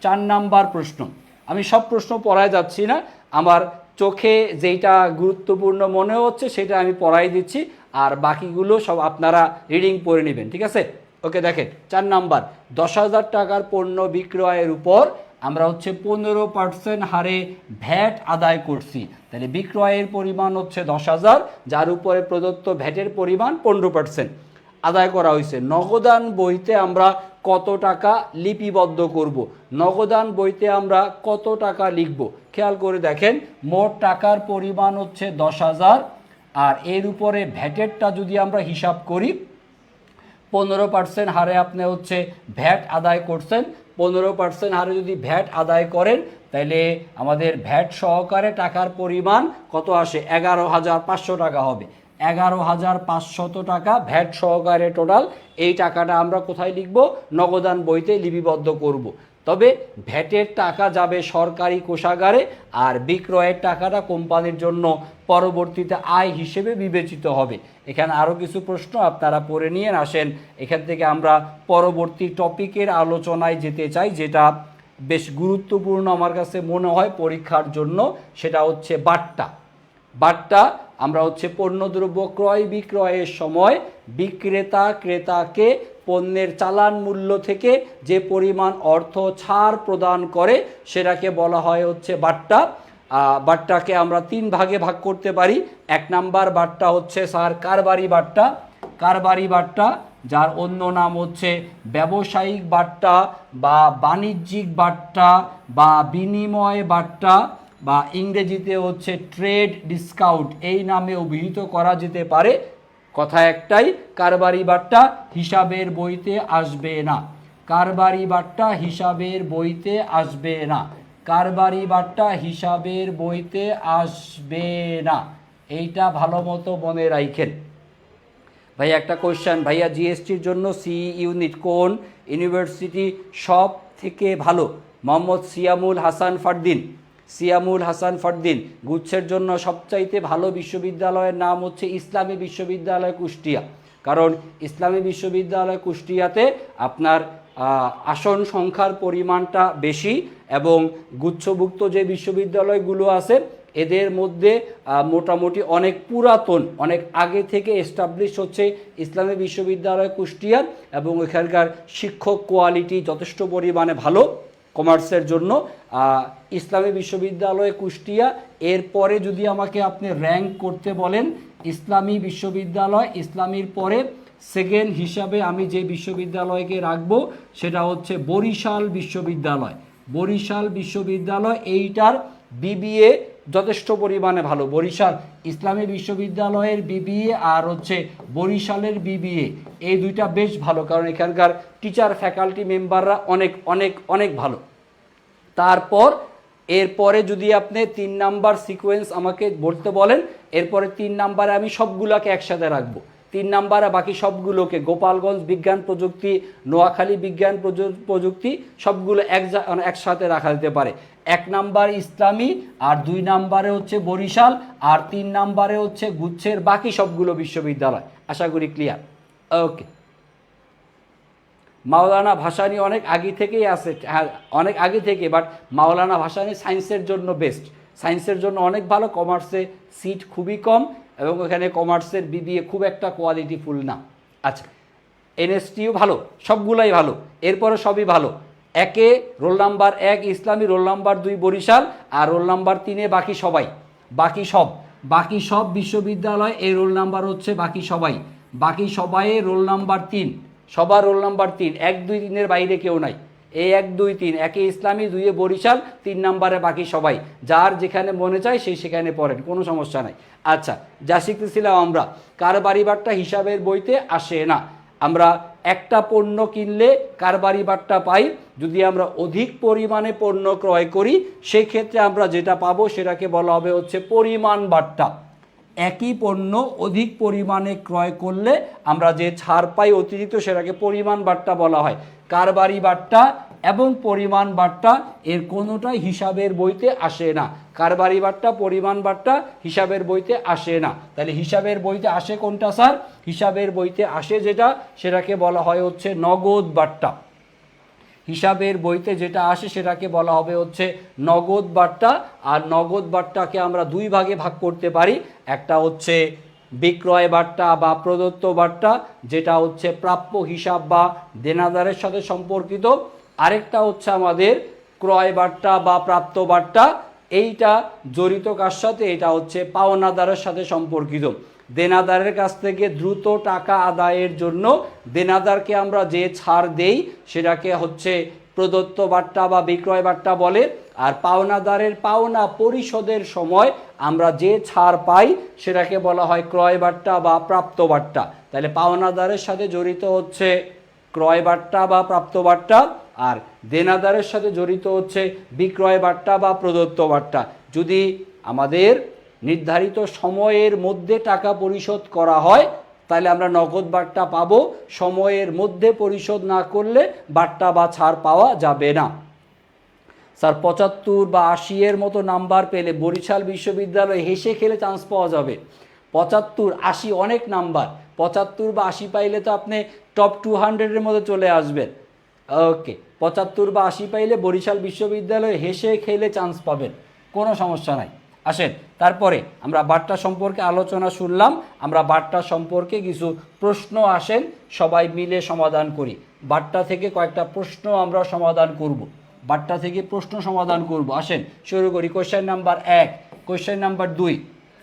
4 নাম্বার প্রশ্ন। আমি সব প্রশ্ন পড়ায় যাচ্ছি না, আমার চোখে যেটা গুরুত্বপূর্ণ মনে হচ্ছে সেটা আমি পড়াই দিচ্ছি, আর বাকিগুলো সব আপনারা রিডিং পড়ে নেবেন, ঠিক আছে? ওকে, দেখেন 4 নাম্বার, 10,000 টাকার পণ্য বিক্রয়ের উপর আমরা হচ্ছে 15% হারে ভ্যাট আদায় করছি। তাহলে বিক্রয়ের পরিমাণ হচ্ছে 10,000, যার উপরে প্রদত্ত ভ্যাটের পরিমাণ 15% আদায় করা হয়েছে। নগদান বইতে আমরা কত টাকা লিপিবদ্ধ করব? নগদান বইতে আমরা কত টাকা লিখব? খেয়াল করে দেখেন, মোট টাকার পরিমাণ হচ্ছে 10,000, আর এর উপরে ভ্যাটেরটা যদি আমরা হিসাব করি 15% হারে আপনি হচ্ছে ভ্যাট আদায় করছেন। 15% হারে যদি ভ্যাট আদায় করেন তাহলে আমাদের ভ্যাট সহকারে টাকার পরিমাণ কত আসে? 11,500 টাকা হবে। 11,500 টাকা ভ্যাট সহকারে টোটাল। এই টাকাটা আমরা কোথায় লিখব? নগদান বইতে লিপিবদ্ধ করব। তবে ভ্যাটের টাকা যাবে সরকারি কোষাগারে আর বিক্রয়ের টাকাটা কোম্পানির জন্য পরবর্তীতে আয় হিসেবে বিবেচিত হবে। এখানে আরও কিছু প্রশ্ন আপনারা পড়ে নিয়ে আসেন। এখান থেকে আমরা পরবর্তী টপিকের আলোচনায় যেতে চাই, যেটা বেশ গুরুত্বপূর্ণ আমার কাছে মনে হয় পরীক্ষার জন্য। সেটা হচ্ছে বাট্টা। বাট্টা আমরা হচ্ছে পণ্যদ্রব্য ক্রয় বিক্রয়ের সময় বিক্রেতা ক্রেতাকে পণ্যের চালান মূল্য থেকে যে পরিমাণ অর্থ ছাড় প্রদান করে সেটাকে বলা হয় হচ্ছে বাট্টা। বাট্টাকে আমরা 3 ভাগে ভাগ করতে পারি। 1 নাম্বার বাট্টা হচ্ছে স্যার কারবারি বাট্টা। কারবারি বাট্টা, যার অন্য নাম হচ্ছে ব্যবসায়িক বাট্টা বা বাণিজ্যিক বাট্টা বা বিনিময় বাট্টা বা ইংরেজিতে হচ্ছে ট্রেড ডিসকাউন্ট, এই নামে অভিহিত করা যেতে পারে। কথা একটাই, কারবারি বাট্টা হিসাবের বইতে আসবে না। কারবারি বাট্টা হিসাবের বইতে আসবে না। কারবারি বাট্টা হিসাবের বইতে আসবে না। এইটা ভালো মতো মনে রাখেন। ভাইয়া একটা কোয়েশ্চেন, ভাইয়া জিএসটির জন্য সি ইউনিট কোন ইউনিভার্সিটি সব থেকে ভালো? মোহাম্মদ সিয়ামুল হাসান ফারদিন। সিয়ামুল হাসান ফারদিন, গুচ্ছের জন্য সবচাইতে ভালো বিশ্ববিদ্যালয়ের নাম হচ্ছে ইসলামী বিশ্ববিদ্যালয় কুষ্টিয়া। কারণ ইসলামী বিশ্ববিদ্যালয় কুষ্টিয়াতে আপনার আসন সংখ্যার পরিমাণটা বেশি, এবং গুচ্ছভুক্ত যে বিশ্ববিদ্যালয়গুলো আছে এদের মধ্যে মোটামুটি অনেক পুরাতন, অনেক আগে থেকে এস্টাবলিশ হচ্ছে ইসলামী বিশ্ববিদ্যালয় কুষ্টিয়া, এবং এখানকার শিক্ষক কোয়ালিটি যথেষ্ট পরিমাণে ভালো কমার্সের জন্য। ইসলামী বিশ্ববিদ্যালয় কুষ্টিয়া, এরপরে যদি আমাকে আপনি র্যাঙ্ক করতে বলেন ইসলামী বিশ্ববিদ্যালয়, ইসলামীর পরে সেকেন্ড হিসাবে আমি যে বিশ্ববিদ্যালয়কে রাখবো সেটা হচ্ছে বরিশাল বিশ্ববিদ্যালয়। বরিশাল বিশ্ববিদ্যালয় এইটার বিবিএ যথেষ্ট পরিমাণে ভালো। বরিশাল ইসলামী বিশ্ববিদ্যালয়ের বিবিএ আর হচ্ছে বরিশালের বিবিএ, এই দুইটা বেশ ভালো, কারণ এখানকার টিচার ফ্যাকাল্টি মেম্বাররা অনেক অনেক অনেক ভালো। তারপর এরপরে যদি আপনি 3 নাম্বার সিকোয়েন্স আমাকে বলতে বলেন, এরপরে 3 নাম্বারে আমি সবগুলোকে একসাথে রাখবো। 3 নাম্বারে বাকি সবগুলোকে, গোপালগঞ্জ বিজ্ঞান প্রযুক্তি, নোয়াখালী বিজ্ঞান প্রযুক্তি, সবগুলো একসাথে রাখা যেতে পারে। 1 নাম্বার ইসলামী, আর 2 নাম্বারে হচ্ছে বরিশাল, আর 3 নাম্বারে হচ্ছে গুচ্ছের বাকি সবগুলো বিশ্ববিদ্যালয়। আশা করি ক্লিয়ার। ওকে, মাওলানা ভাসানী অনেক আগে থেকেই আছে, হ্যাঁ অনেক আগে থেকে, বাট মাওলানা ভাসানী সায়েন্সের জন্য বেস্ট, সায়েন্সের জন্য অনেক ভালো। কমার্সে সিট খুবই কম, এবং এখানে কমার্সের বিবিএ খুব একটা কোয়ালিটিফুল না। আচ্ছা, এনএসটিও ভালো, সবগুলাই ভালো, এরপরে সবই ভালো। 1-এ রোল নাম্বার 1 ইসলামী, রোল নাম্বার 2 বরিশাল, আর রোল নাম্বার 3-এ বাকি সবাই। বাকি সব বিশ্ববিদ্যালয় এই রোল নাম্বার হচ্ছে বাকি সবাই। বাকি সবাইয়ের রোল নাম্বার 3, সবার রোল নাম্বার 3, 1, 2, 3-এর বাইরে কেউ নাই। এই 1, 2, 3, 1-এ ইসলামী, 2-এ বরিশাল, 3 নাম্বারে বাকি সবাই। যার যেখানে মনে চায় সেই সেখানে পড়েন, কোনো সমস্যা নাই। আচ্ছা, যা শিখতেছিলাম আমরা, কারবারি বাট্টা হিসাবের বইতে আসে না। আমরা একটা পণ্য কিনলে কারবারি বাট্টা পাই, যদি আমরা অধিক পরিমাণে পণ্য ক্রয় করি সেই ক্ষেত্রে আমরা যেটা পাবো সেটাকে বলা হবে হচ্ছে পরিমাণ বাট্টা। একই পণ্য অধিক পরিমাণে ক্রয় করলে আমরা যে ছাড় পাই অতিরিক্ত, সেটাকে পরিমাণ বাট্টা বলা হয়। কারবারি বাট্টা এবং পরিমাণ বাট্টা এর কোনোটাই হিসাবের বইতে আসে না। কারবারি বাট্টা, পরিমাণ বাট্টা হিসাবের বইতে আসে না। তাহলে হিসাবের বইতে আসে কোনটা স্যার? হিসাবের বইতে আসে যেটা, সেটাকে বলা হয় হচ্ছে নগদ বাট্টা। হিসাবের বইতে যেটা আসে সেটাকে বলা হবে হচ্ছে নগদ বাট্টা। আর নগদ বাট্টাকে আমরা 2 ভাগে ভাগ করতে পারি। একটা হচ্ছে বিক্রয় বাট্টা বা প্রদত্ত বাট্টা, যেটা হচ্ছে প্রাপ্য হিসাব বা দেনাদারের সাথে সম্পর্কিত। আরেকটা হচ্ছে আমাদের ক্রয় বাট্টা বা প্রাপ্ত বাট্টা, এইটা জড়িত কার সাথে? এটা হচ্ছে পাওনাদারের সাথে সম্পর্কিত। দেনাদারের কাছ থেকে দ্রুত টাকা আদায়ের জন্য দেনাদারকে আমরা যে ছাড় দেই সেটাকে হচ্ছে প্রদত্ত বাট্টা বা বিক্রয় বাট্টা বলে। আর পাওনাদারের পাওনা পরিশোধের সময় আমরা যে ছাড় পাই সেটাকে বলা হয় ক্রয় বাট্টা বা প্রাপ্ত বাট্টা। তাহলে পাওনাদারের সাথে জড়িত হচ্ছে ক্রয় বাট্টা বা প্রাপ্ত বাট্টা, আর দেনাদারের সাথে জড়িত হচ্ছে বিক্রয় বাট্টা বা প্রদত্ত বাট্টা। যদি আমাদের নির্ধারিত সময়ের মধ্যে টাকা পরিশোধ করা হয় তাহলে আমরা নগদ বাট্টা পাবো, সময়ের মধ্যে পরিশোধ না করলে বাট্টা বা ছাড় পাওয়া যাবে না। স্যার 75 বা 80 এর মতো নাম্বার পেলে বরিশাল বিশ্ববিদ্যালয়ে হেসে খেলে চান্স পাওয়া যাবে। 75, 80 অনেক নাম্বার, 75 বা 80 পাইলে তো আপনি টপ 200-এর মধ্যে চলে আসবেন। ওকে, 75 বা 80 পাইলে বরিশাল বিশ্ববিদ্যালয়ে হেসে খেলে চান্স পাবেন, কোনো সমস্যা নাই। আসেন, তারপরে আমরা বাট্টা সম্পর্কে আলোচনা শুনলাম, আমরা বাট্টা সম্পর্কে কিছু প্রশ্ন আসেন সবাই মিলে সমাধান করি। বাট্টা থেকে কয়েকটা প্রশ্ন আমরা সমাধান করব, বাট্টা থেকে প্রশ্ন সমাধান করব। আসেন শুরু করি। Question number 1, question number 2,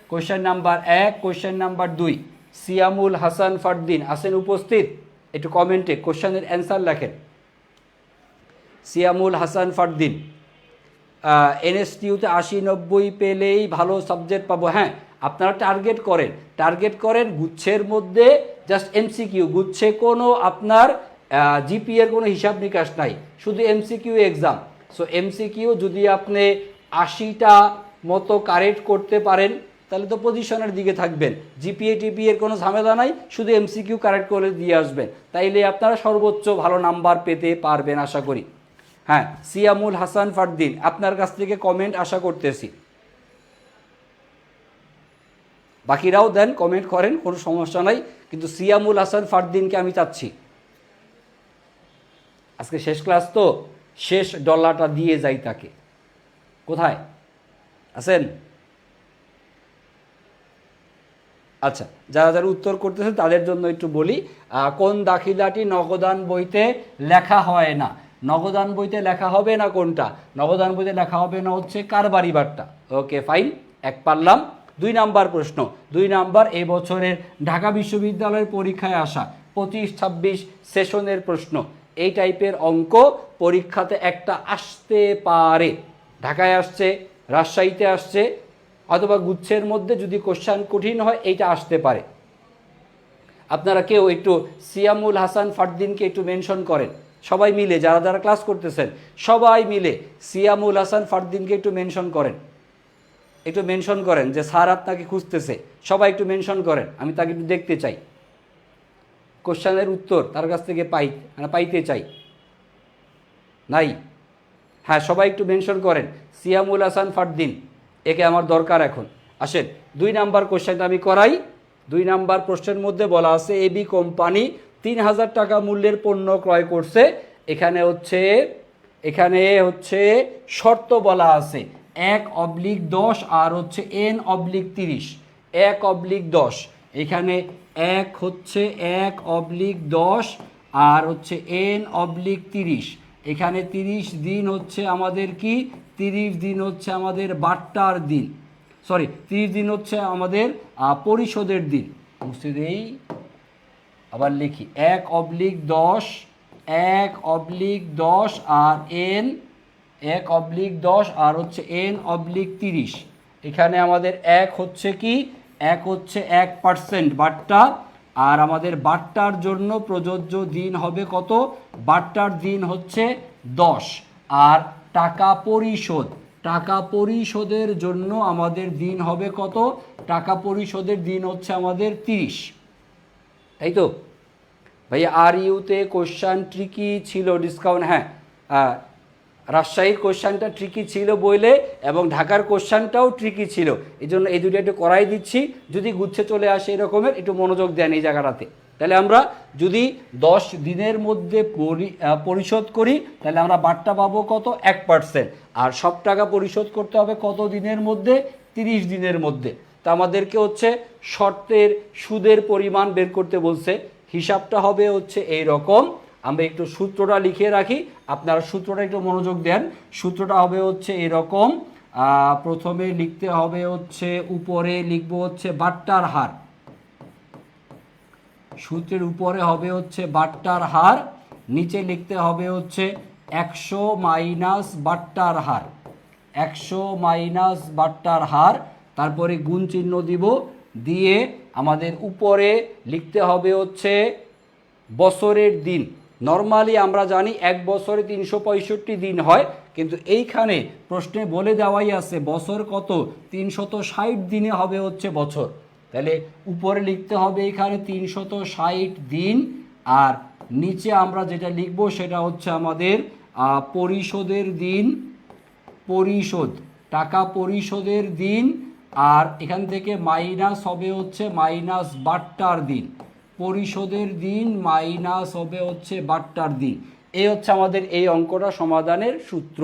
question number 1, question number 2। Siamul Hasan Fardin আছেন উপস্থিত? একটু কমেন্টে কোয়েশ্চেনের অ্যান্সার লেখেন। সিয়ামুল হাসান ফারদিন, এনএসটিউতে 80-90 পেলেই ভালো সাবজেক্ট পাবো। হ্যাঁ, আপনারা টার্গেট করেন গুচ্ছের মধ্যে জাস্ট এমসিকিউ। গুচ্ছে কোনো আপনার জিপিএর কোনো হিসাব নিকাশ নাই, শুধু এমসিকিউ এক্সাম। সো এমসিকিউ যদি আপনি 80টা মতো কারেক্ট করতে পারেন তাহলে তো পজিশনের দিকে থাকবেন। জিপিএ টিপিএর কোনো ঝামেলা নাই, শুধু এমসিকিউ কারেক্ট করে দিয়ে আসবেন, তাইলে আপনারা সর্বোচ্চ ভালো নাম্বার পেতে পারবেন আশা করি। হ্যাঁ, সিয়ামুল হাসান ফারদিন, আপনার কাছ থেকে কমেন্ট আশা করতেছি। বাকিরাও দেন, কমেন্ট করেন, কোনো সমস্যা নাই, কিন্তু সিয়ামুল হাসান ফারদিনকে আমি চাচ্ছি। আজকে শেষ ক্লাস তো, শেষ ডলারটা দিয়ে যাই তাকে। কোথায় আছেন? আচ্ছা, যারা যারা উত্তর করতেছে তাদের জন্য একটু বলি, কোন দাখিলাটি নগদান বইতে লেখা হয় না? নগদান বইতে লেখা হবে না কোনটা? নগদান বইতে লেখা হবে না হচ্ছে কারবারি বাট্টা। ওকে ফাইন, এক পারলাম। 2 নাম্বার প্রশ্ন, 2 নাম্বার এই বছরের ঢাকা বিশ্ববিদ্যালয়ের পরীক্ষায় আসা 25-26 সেশনের প্রশ্ন। এই টাইপের অঙ্ক পরীক্ষাতে একটা আসতে পারে। ঢাকায় আসছে, রাজশাহীতে আসছে, অথবা গুচ্ছের মধ্যে যদি কোশ্চেন কঠিন হয় এইটা আসতে পারে। আপনারা কেউ একটু সিয়ামুল হাসান ফারদিনকে একটু মেনশন করেন, সবাই মিলে, যারা যারা ক্লাস করতেছেন সবাই মিলে সিয়ামুল হাসান ফারদিনকে একটু মেনশন করেন, একটু মেনশন করেন যে স্যার আপনাকে খুঁজতেছে। সবাই একটু মেনশন করেন, আমি তাকে একটু দেখতে চাই, কোশ্চেনের উত্তর তার কাছ থেকে পাইতে চাই। নাই? হ্যাঁ, সবাই একটু মেনশন করেন সিয়ামুল হাসান ফারদিন, একে আমার দরকার এখন। আসেন 2 নাম্বার কোশ্চেনটা আমি করাই। 2 নাম্বার প্রশ্নের মধ্যে বলা আছে এবি কোম্পানি 3000 টাকা মূল্যের পণ্য ক্রয় করছে। এখানে হচ্ছে শর্ত বলা আছে 1/10 আর হচ্ছে n/30, 1/10। এখানে 1 হচ্ছে 1/10 আর হচ্ছে n/30। এখানে 30 দিন হচ্ছে আমাদের কি, 30 দিন হচ্ছে আমাদের বাট্টার দিন, 30 দিন হচ্ছে আমাদের পরিশোধের দিন। বুঝতে দেই, আবার লিখি 1/10, 1/10 আর n/10 আর হচ্ছে n/30। এখানে আমাদের 1 হচ্ছে কি, 1 হচ্ছে 1% বাট্টা, আর আমাদের বাট্টার জন্য প্রযোজ্য দিন হবে কত? বাট্টার দিন হচ্ছে 10। আর টাকা পরিশোধের জন্য আমাদের দিন হবে কত? টাকা পরিশোধের দিন হচ্ছে আমাদের 30। তাই তো ভাইয়া? আর ইউতে কোশ্চান ট্রিকি ছিল, ডিসকাউন্ট। হ্যাঁ, রাজশাহীর কোশ্চানটা ট্রিকি ছিল বইলে, এবং ঢাকার কোশ্চানটাও ট্রিকি ছিল, এই জন্য এই দুটো একটু করাই দিচ্ছি। যদি গুচ্ছে চলে আসে এরকমের, একটু মনোযোগ দেন এই জায়গাটাতে। তাহলে আমরা যদি 10 দিনের মধ্যে পরিশোধ করি, তাহলে আমরা বাট্টা পাবো কত? 1%। আর সব টাকা পরিশোধ করতে হবে কত দিনের মধ্যে? 30 দিনের মধ্যে। তা আমাদেরকে হচ্ছে শর্তের সুদের পরিমাণ বের করতে বলছে। হিসাবটা হবে হচ্ছে এই রকম, আমরা একটু সূত্রটা লিখে রাখি, আপনারা সূত্রটা একটু মনোযোগ দেন। সূত্রটা হবে হচ্ছে এরকম, প্রথমে লিখতে হবে হচ্ছে, উপরে লিখব হচ্ছে বাট্টার হার, সূত্রের উপরে হবে হচ্ছে বাট্টার হার, নিচে লিখতে হবে হচ্ছে 100 মাইনাস বাট্টার হার, 100 মাইনাস বাট্টার হার, তারপরে গুণ চিহ্ন দিব, দিয়ে আমাদের উপরে লিখতে হবে হচ্ছে বছরের দিন। নর্মালি আমরা জানি 1 বছরে 365 দিন হয়, কিন্তু এইখানে প্রশ্নে বলে দেওয়াই আছে বছর কত? 360 দিনে হবে হচ্ছে বছর। তাহলে উপরে লিখতে হবে এখানে 360 দিন, আর নিচে আমরা যেটা লিখব সেটা হচ্ছে আমাদের পরিশোধের দিন, টাকা পরিশোধের দিন, আর এখান থেকে মাইনাস হবে হচ্ছে মাইনাস বাট্টার দিন, পরিশোধের দিন মাইনাস হবে হচ্ছে বাট্টার দিন। এই হচ্ছে আমাদের এই অঙ্কটা সমাধানের সূত্র।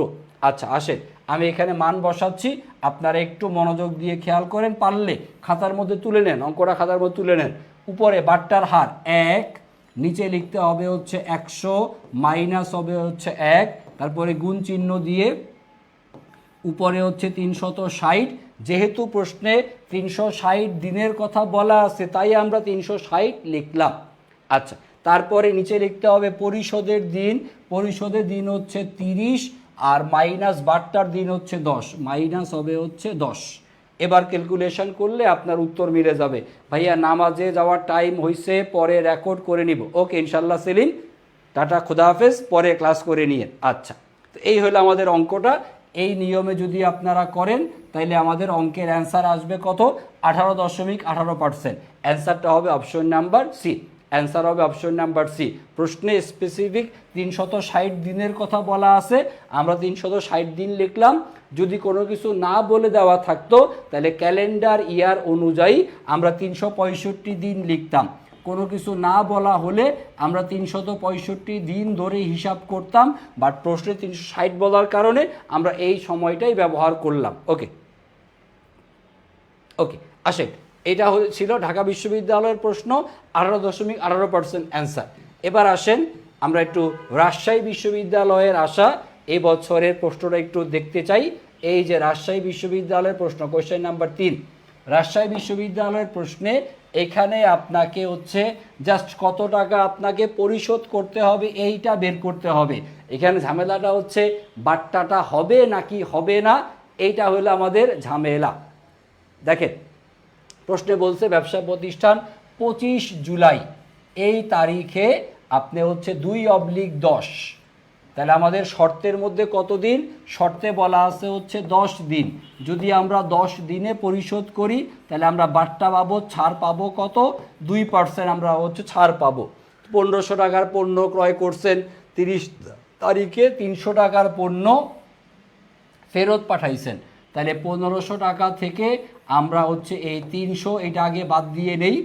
আচ্ছা আসেন, আমি এখানে মান বসাচ্ছি, আপনারা একটু মনোযোগ দিয়ে খেয়াল করেন, পারলে খাতার মধ্যে তুলে নেন, অঙ্কটা খাতার মধ্যে তুলে নেন। উপরে বাট্টার হার 1, নিচে লিখতে হবে হচ্ছে 100, মাইনাস হবে হচ্ছে 1, তারপরে গুণ চিহ্ন দিয়ে উপরে হচ্ছে 360। যেহেতু প্রশ্নে 360 দিনের কথা বলা আছে, তাই আমরা 360 লিখলাম। আচ্ছা, তারপরে নিচে লিখতে হবে পরিশোধের দিন হচ্ছে 30, আর মাইনাস বাট্টার দিন হচ্ছে 10, মাইনাস হবে হচ্ছে 10। এবার ক্যালকুলেশন করলে আপনার উত্তর মিলে যাবে। ভাইয়া নামাজে যাওয়ার টাইম হয়েছে, পরে রেকর্ড করে নিব। ওকে ইনশাল্লাহ সেলিম, টাটা, খুদা হাফেজ, পরে ক্লাস করে নিয়ে। আচ্ছা, তো এই হলো আমাদের অঙ্কটা। এই নিয়মে যদি আপনারা করেন তাহলে আমাদের অঙ্কের অ্যান্সার আসবে কত? 18.18%। অ্যান্সারটা হবে অপশন নাম্বার সি। অ্যান্সার হবে অপশন নাম্বার সি। প্রশ্নে স্পেসিফিক 360 দিনের কথা বলা আছে, আমরা 360 দিন লিখলাম। যদি কোনো কিছু না বলে দেওয়া থাকতো তাহলে ক্যালেন্ডার ইয়ার অনুযায়ী আমরা 365 দিন লিখতাম। কোনো কিছু না বলা হলে আমরা 365 দিন ধরে হিসাব করতাম, বাট প্রশ্নে 360 বলার কারণে আমরা এই সময়টাই ব্যবহার করলাম। ওকে ওকে আসেন, এটা ছিল ঢাকা বিশ্ববিদ্যালয়ের প্রশ্ন, 18.18% অ্যান্সার। এবার আসেন আমরা একটু রাজশাহী বিশ্ববিদ্যালয়ের আসা এই বছরের প্রশ্নটা একটু দেখতে চাই। এই যে রাজশাহী বিশ্ববিদ্যালয়ের প্রশ্ন, কোয়েশ্চেন নাম্বার 3। রাজশাহী বিশ্ববিদ্যালয়ের প্রশ্নে এখানে আপনাকে হচ্ছে জাস্ট কত টাকা আপনাকে পরিশোধ করতে হবে এইটা বের করতে হবে। এখানে ঝামেলাটা হচ্ছে বাট্টাটা হবে নাকি হবে না, এইটা হলো আমাদের ঝামেলা। দেখেন প্রশ্নে বলছে ব্যবসা প্রতিষ্ঠান 25 জুলাই এই তারিখে আপনি হচ্ছে 2/10, তাহলে আমাদের শর্তের মধ্যে কত দিন? শর্তে বলা আছে হচ্ছে 10 দিন। যদি আমরা 10 দিনে পরিশোধ করি তাহলে আমরা বাট্টা পাবো, ছাড় পাবো কত? 2% আমরা হচ্ছে ছাড় পাবো। 1500 টাকার পণ্য ক্রয় করছেন, 30 তারিখে 300 টাকার পণ্য ফেরত পাঠাইছেন, তাহলে 1500 টাকা থেকে আমরা হচ্ছে এই 300 এটা আগে বাদ দিয়ে নেই।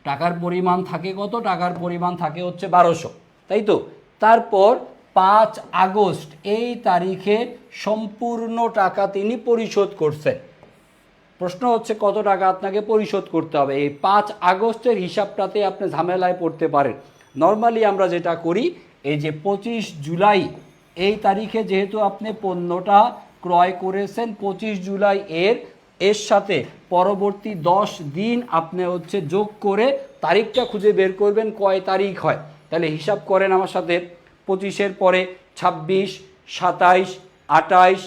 টাকার পরিমাণ থাকে কত? টাকার পরিমাণ থাকে হচ্ছে 1200, তাই তো? তারপর 5 আগস্ট এই তারিখে সম্পূর্ণ টাকা তিনি পরিশোধ করছেন। প্রশ্ন হচ্ছে কত টাকা আপনাকে পরিশোধ করতে হবে। এই 5 আগস্টের হিসাবটাতে আপনি ঝামেলায় পড়তে পারেন। নর্মালি আমরা যেটা করি, এই যে 25 জুলাই এই তারিখে যেহেতু আপনি পণ্যটা ক্রয় করেছেন, 25 জুলাই এর সাথে পরবর্তী 10 দিন আপনি হচ্ছে যোগ করে তারিখটা খুঁজে বের করবেন কয় তারিখ হয়। তাহলে হিসাব করেন আমার সাথে, 25-এর পরে 26, 27, 28,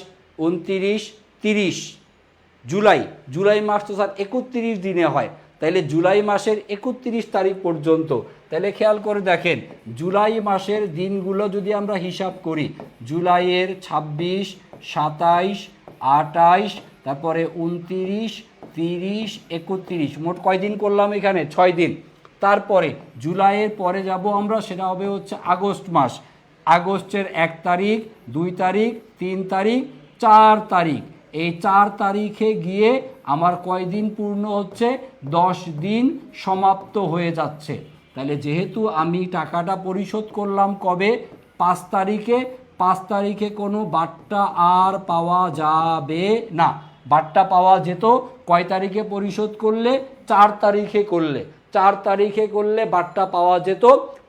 29, 30 জুলাই মাস তো স্যার 31 দিনে হয়, তাহলে জুলাই মাসের 31 তারিখ পর্যন্ত। তাহলে খেয়াল করে দেখেন জুলাই মাসের দিনগুলো যদি আমরা হিসাব করি, জুলাইয়ের 26, 27, 28, তারপরে 29, 30, 31, মোট কয় দিন করলাম এখানে? 6 দিন। তারপরে জুলাইয়ের পরে যাব আমরা, সেটা হবে হচ্ছে আগস্ট মাস। আগস্টের 1 তারিখ, 2 তারিখ, 3 তারিখ, 4 তারিখ। এই 4 তারিখে গিয়ে আমার কয় দিন পূর্ণ হচ্ছে? 10 দিন সমাপ্ত হয়ে যাচ্ছে। তাহলে যেহেতু আমি টাকাটা পরিশোধ করলাম কবে? 5 তারিখে। 5 তারিখে কোনো বাট্টা আর পাওয়া যাবে না। বাট্টা পাওয়া যেত কয় তারিখে পরিশোধ করলে? 4 তারিখে করলে। 4 তারিখে করলে বাট্টা পাওয়া যেত,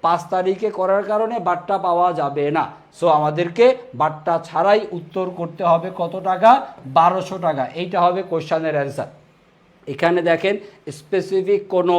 5 তারিখে করার কারণে বাট্টা পাওয়া যাবে না। সো আমাদেরকে বাট্টা ছাড়াই উত্তর করতে হবে কত টাকা? 1200 টাকা। এইটা হবে কোশ্চেনের অ্যান্সার। এখানে দেখেন স্পেসিফিক কোনো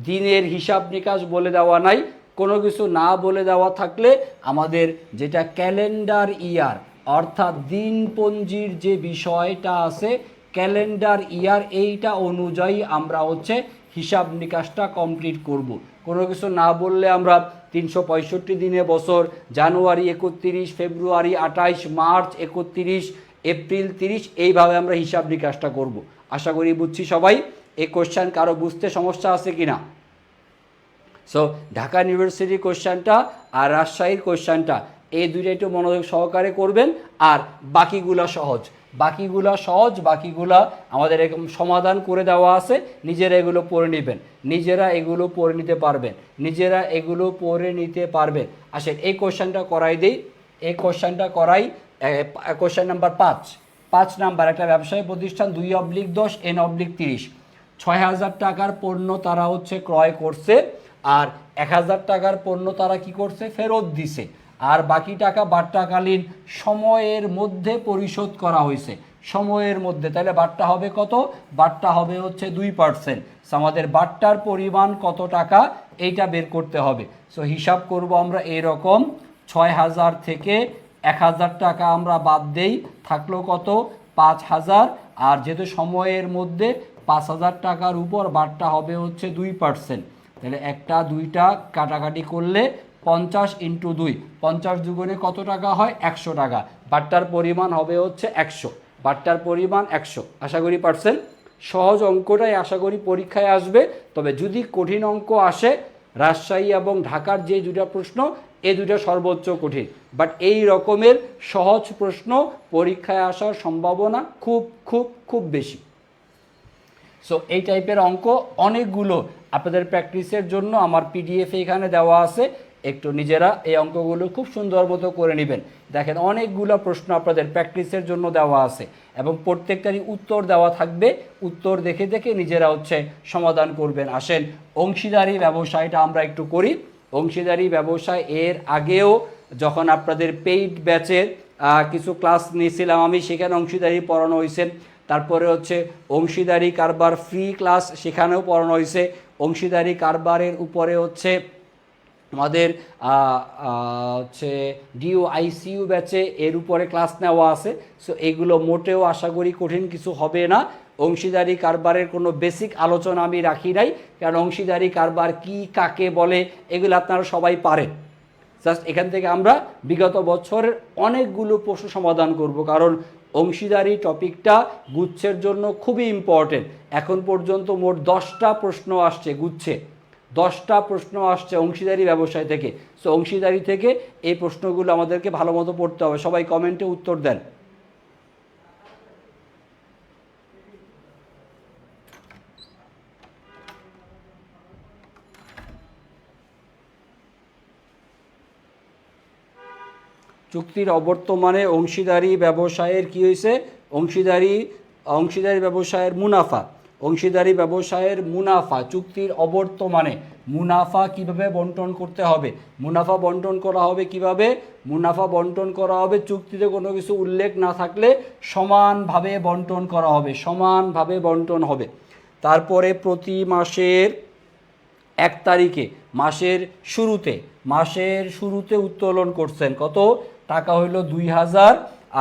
দিনের হিসাব নিকাশ বলে দেওয়া নাই। কোনো কিছু না বলে দেওয়া থাকলে আমাদের যেটা ক্যালেন্ডার ইয়ার অর্থাৎ দিনপঞ্জির যে বিষয়টা আছে, ক্যালেন্ডার ইয়ার এইটা অনুযায়ী আমরা হচ্ছে হিসাব নিকাশটা কমপ্লিট করব। কোনো কিছু না বললে আমরা 365 দিনে বছর, জানুয়ারি 31, ফেব্রুয়ারি 28, মার্চ 31, এপ্রিল 30, এইভাবে আমরা হিসাব নিকাশটা করব। আশা করি বুঝছি সবাই। এই কোশ্চেন কারো বুঝতে সমস্যা আছে কি না? সো ঢাকা ইউনিভার্সিটির কোশ্চেনটা আর রাজশাহীর কোশ্চেনটা এই দুইটা একটু মনোযোগ সহকারে করবেন। আর বাকিগুলা সহজ, বাকিগুলা আমাদের এরকম সমাধান করে দেওয়া আছে, নিজেরা এগুলো পড়ে নেবেন, নিজেরা এগুলো পড়ে নিতে পারবেন। আসেন এই কোশ্চেনটা করাই দিই। এই কোশ্চেনটা করাই। কোশ্চেন নাম্বার 5 নাম্বার, একটা ব্যবসায়ী প্রতিষ্ঠান 2/10 N/30 6000 টাকার পণ্য তারা হচ্ছে ক্রয় করছে, আর 1000 টাকার পণ্য তারা কি করছে? ফেরত দিছে। আর বাকি টাকা বাট্টাকালীন সময়ের মধ্যে পরিশোধ করা হয়েছে, সময়ের মধ্যে। তাহলে বাট্টা হবে কত? বাট্টা হবে হচ্ছে 2%। আমাদের বাট্টার পরিমাণ কত টাকা এইটা বের করতে হবে। সো হিসাব করব আমরা এরকম, 6000 থেকে 1000 টাকা আমরা বাদ দেই, থাকলো কত? 5000। আর যেহেতু সময়ের মধ্যে 5000 টাকার উপর বাট্টা হবে হচ্ছে 2%, তাহলে 1টা 2টা কাটাকাটি করলে 50 ইন্টু 2, 50 দুগুণে কত টাকা হয়? 100 টাকা। বাট্টার পরিমাণ হবে হচ্ছে 100, বাট্টার পরিমাণ 100। আশা করি পারছেন। সহজ অঙ্কটাই আশা করি পরীক্ষায় আসবে, তবে যদি কঠিন অঙ্ক আসে, রাজশাহী এবং ঢাকার যে দুটা প্রশ্ন, এই দুটা সর্বোচ্চ কঠিন, বাট এই রকমের সহজ প্রশ্ন পরীক্ষায় আসার সম্ভাবনা খুব খুব খুব বেশি। সো এই টাইপের অঙ্ক অনেকগুলো আপনাদের প্র্যাকটিসের জন্য আমার পিডিএফ এখানে দেওয়া আছে, একটু নিজেরা এই অঙ্কগুলো খুব সুন্দর মতো করে নেবেন। দেখেন অনেকগুলো প্রশ্ন আপনাদের প্র্যাকটিসের জন্য দেওয়া আছে এবং প্রত্যেকটারই উত্তর দেওয়া থাকবে, উত্তর দেখে দেখে নিজেরা হচ্ছে সমাধান করবেন। আসেন অংশীদারি ব্যবসায়টা আমরা একটু করি। অংশীদারি ব্যবসায় এর আগেও যখন আপনাদের পেইড ব্যাচের কিছু ক্লাস নিয়েছিলাম আমি, সেখানে অংশীদারি পড়ানো হয়েছে। তারপরে হচ্ছে অংশীদারি কারবার ফ্রি ক্লাস, সেখানেও পড়ানো হয়েছে। অংশীদারি কারবারের উপরে হচ্ছে আমাদের হচ্ছে ডিও আইসিইউ ব্যাচে এর উপরে ক্লাস নেওয়া আছে। সো এগুলো মোটেও আশা করি কঠিন কিছু হবে না। অংশীদারি কারবারের কোনো বেসিক আলোচনা আমি রাখি নাই, কারণ অংশীদারি কারবার কি, কাকে বলে, এগুলো আপনারা সবাই পারেন। জাস্ট এখান থেকে আমরা বিগত বছরের অনেকগুলো প্রশ্ন সমাধান করব, কারণ অংশীদারি টপিকটা গুচ্ছের জন্য খুবই ইম্পর্টেন্ট। এখন পর্যন্ত মোট 10টা প্রশ্ন আসছে গুচ্ছে, 10টা প্রশ্ন আসছে অংশীদারি ব্যবসায় থেকে। সো অংশীদারি থেকে এই প্রশ্নগুলো আমাদেরকে ভালো মতো পড়তে হবে। সবাই কমেন্টে উত্তর দেন। চুক্তির অবর্তমানে অংশীদারি ব্যবসায়ের কি হয়েছে? অংশীদারি ব্যবসায়ের মুনাফা, অংশীদারি ব্যবসায়ের মুনাফা চুক্তির অবর্তমানে মুনাফা কিভাবে বন্টন করতে হবে? মুনাফা বন্টন করা হবে কিভাবে? মুনাফা বন্টন করা হবে চুক্তিতে কোনো কিছু উল্লেখ না থাকলে সমানভাবে বন্টন করা হবে, সমানভাবে বন্টন হবে। তারপরে প্রতি মাসের 1 তারিখে, মাসের শুরুতে উত্তোলন করছেন কত টাকা? হইল 2000,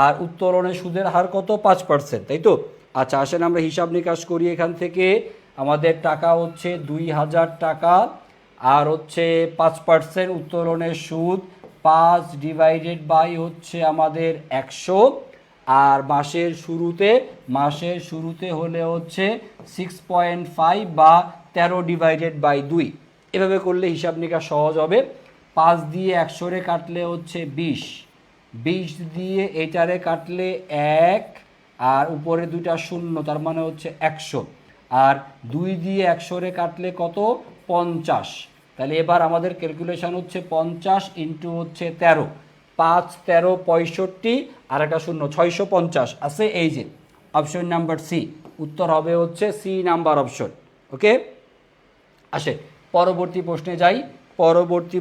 আর উত্তোলনের সুদের হার কত? 5%, তাই তো? আচ্ছা আসেন আমরা হিসাব নিকাশ করি। এখান থেকে আমাদের টাকা হচ্ছে 2000 টাকা, আর হচ্ছে 5% উত্তোলনের সুদ, 5 ডিভাইডেড বাই হচ্ছে আমাদের 100, আর মাসের শুরুতে হলে হচ্ছে 6.5 বা 13 ডিভাইডেড বাই 2। এভাবে করলে হিসাব নিকাশ সহজ হবে। 5 দিয়ে 100 কাটলে হচ্ছে 20, 20 দিয়ে এটারে কাটলে 1, আর উপরে 2টা শূন্য, তার মানে হচ্ছে 100, আর 2 দিয়ে 100 কাটলে কত? 50। তাহলে এবার আমাদের ক্যালকুলেশন হচ্ছে 50 ইন্টু হচ্ছে 13, 5 13 65, আর একটা শূন্য, 650 আছে। এই যে অপশন নাম্বার সি, উত্তর হবে হচ্ছে সি নাম্বার অপশন। ওকে, আসে পরবর্তী প্রশ্নে যাই। পরবর্তী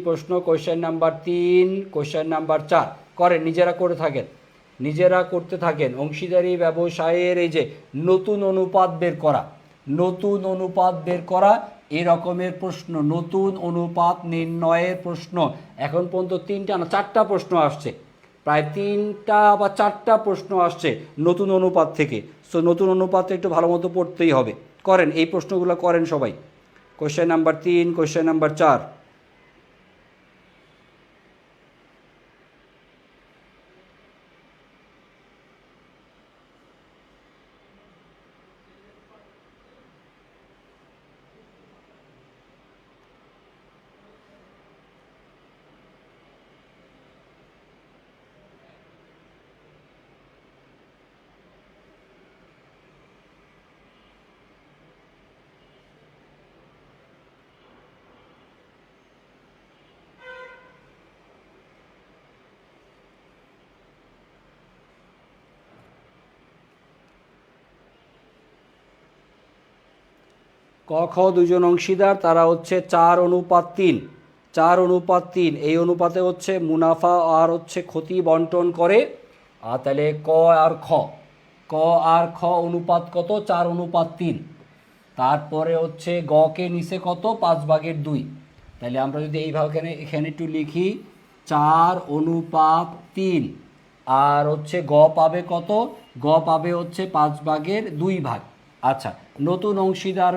প্রশ্ন কোয়েশ্চেন নাম্বার 3, কোয়েশ্চেন নাম্বার 4 করেন, নিজেরা করতে থাকেন। অংশীদারি ব্যবসায়ের এই যে নতুন অনুপাত বের করা এরকমের প্রশ্ন, নতুন অনুপাত নির্ণয়ের প্রশ্ন এখন পর্যন্ত 3টা না 4টা প্রশ্ন আসছে, প্রায় 3টা বা 4টা প্রশ্ন আসছে নতুন অনুপাত থেকে। সো নতুন অনুপাতে একটু ভালো মতো পড়তেই হবে। করেন এই প্রশ্নগুলো করেন সবাই। Question number 3, question number 4। ক খ দুজন অংশীদার, তারা হচ্ছে 4:3, 4:3। এই অনুপাতে হচ্ছে মুনাফা আর হচ্ছে ক্ষতি বন্টন করে। আর তাহলে ক আর খ অনুপাত কত? 4:3। তারপরে হচ্ছে গকে নিচে কত? 5/2। তাহলে আমরা যদি এইভাবে এখানে একটু লিখি 4:3, আর হচ্ছে গ পাবে কত? গ পাবে হচ্ছে 5/2 ভাগ। আচ্ছা, নতুন অংশীদার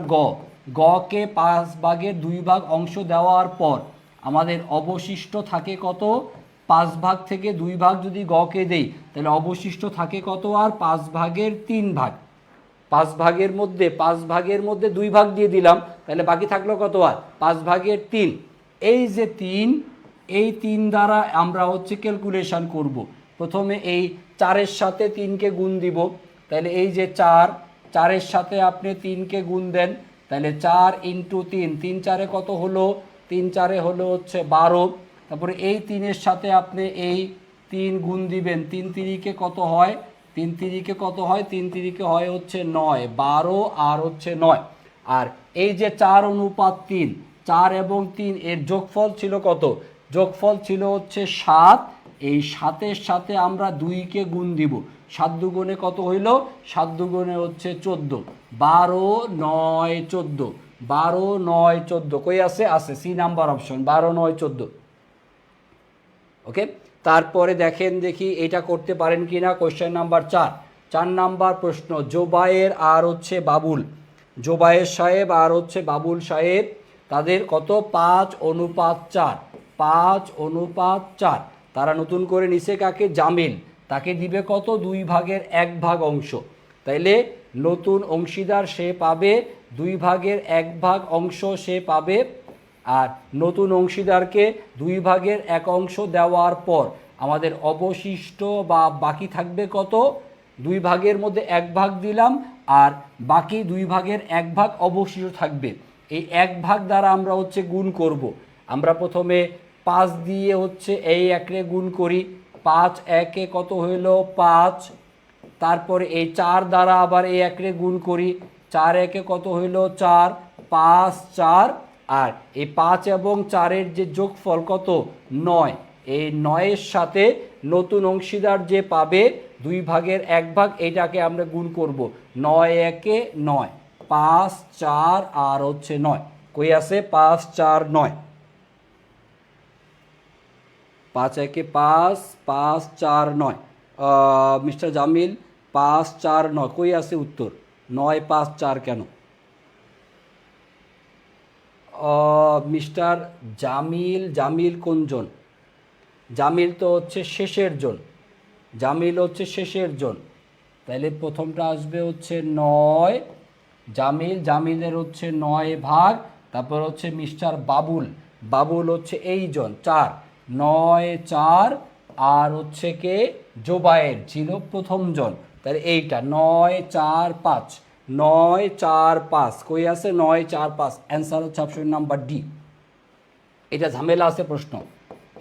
গকে 5/2 অংশ দেওয়ার পর আমাদের অবশিষ্ট থাকে কত? 5 থেকে 2 যদি গকে দেই তাহলে অবশিষ্ট থাকে কত? আর 5/3 5 ভাগের মধ্যে 2 দিয়ে দিলাম, তাহলে বাকি থাকলো কত? আর 5/3। এই যে 3, এই 3 দ্বারা আমরা হচ্ছে ক্যালকুলেশন করব। প্রথমে এই 4-এর সাথে 3কে গুণ দিব, তাহলে এই যে 4-এর সাথে আপনি 3কে গুণ দেন, তাহলে 4 × 3, 3×4 কত হলো? 3×4 হলো হচ্ছে 12। তারপরে এই 3-এর সাথে আপনি এই 3 গুণ দিবেন, 3×3 কত হয়? 3×3 কত হয়? 3×3 হয় হচ্ছে 9, 12 আর হচ্ছে 9। আর এই যে 4:3, 4 এবং 3 এর যোগফল ছিল কত? যোগফল ছিল হচ্ছে 7। এই 7-এর সাথে আমরা 2কে গুণ দিব, 7 দুগুণে কত হইল? 7 দুগুণে হচ্ছে 14, 12, 9, 14, 12, 9, 14 কই আছে? আছে, সি নাম্বার অপশন, 12, 9, 14। ওকে, তারপরে দেখেন দেখি এটা করতে পারেন কি না। কোয়েশ্চেন নাম্বার 4 নাম্বার প্রশ্ন, জোবায়ের আর হচ্ছে বাবুল, জোবায়ের সাহেব আর হচ্ছে বাবুল সাহেব, তাদের কত? 5:4, 5:4। তারা নতুন করে নিচে কাকে? জামিল, তাকে দিবে কত? 2/1 অংশ। তাইলে নতুন অংশীদার সে পাবে 2/1 অংশ সে পাবে। আর নতুন অংশীদারকে 2/1 অংশ দেওয়ার পর আমাদের অবশিষ্ট বা বাকি থাকবে কত? 2/1 দিলাম, আর বাকি 2/1 অবশিষ্ট থাকবে। এই 1 দ্বারা আমরা হচ্ছে গুণ করব। আমরা প্রথমে 5 দিয়ে হচ্ছে এই 1 গুণ করি, 5 1 কত হইল? 5। তারপরে এই 4 দ্বারা আবার এই 1 গুণ করি, 4 1 কত হইল? 4, 5, 4। আর এই 5 এবং 4-এর যে যোগফল কত? 9। এই 9-এর সাথে নতুন অংশীদার যে পাবে 2/1, এইটাকে আমরা গুণ করব। 9 1 9, 5 4 আর হচ্ছে 9। কই আছে? 5 4 9, 5 1 5, 5 4 9। মিস্টার জামিল, 5 4 9 কই আছে উত্তর? 9 5 4 কেন? মিস্টার জামিল, জামিল কোনজন? জামিল তো হচ্ছে শেষের জন, জামিল হচ্ছে শেষের জন। তাহলে প্রথমটা আসবে হচ্ছে 9, জামিল, জামিলের হচ্ছে 9 তারপর হচ্ছে মিস্টার বাবুল, বাবুল হচ্ছে এই জন 4, 9 4। আর হচ্ছে কে? জোবায়ের ছিল প্রথম জন, তাহলে এইটা 9 4 5, 9 4 5 কই আছে? 9 4 5। অ্যান্সার হচ্ছে অপশন নাম্বার ডি। এটা ঝামেলা আছে প্রশ্ন,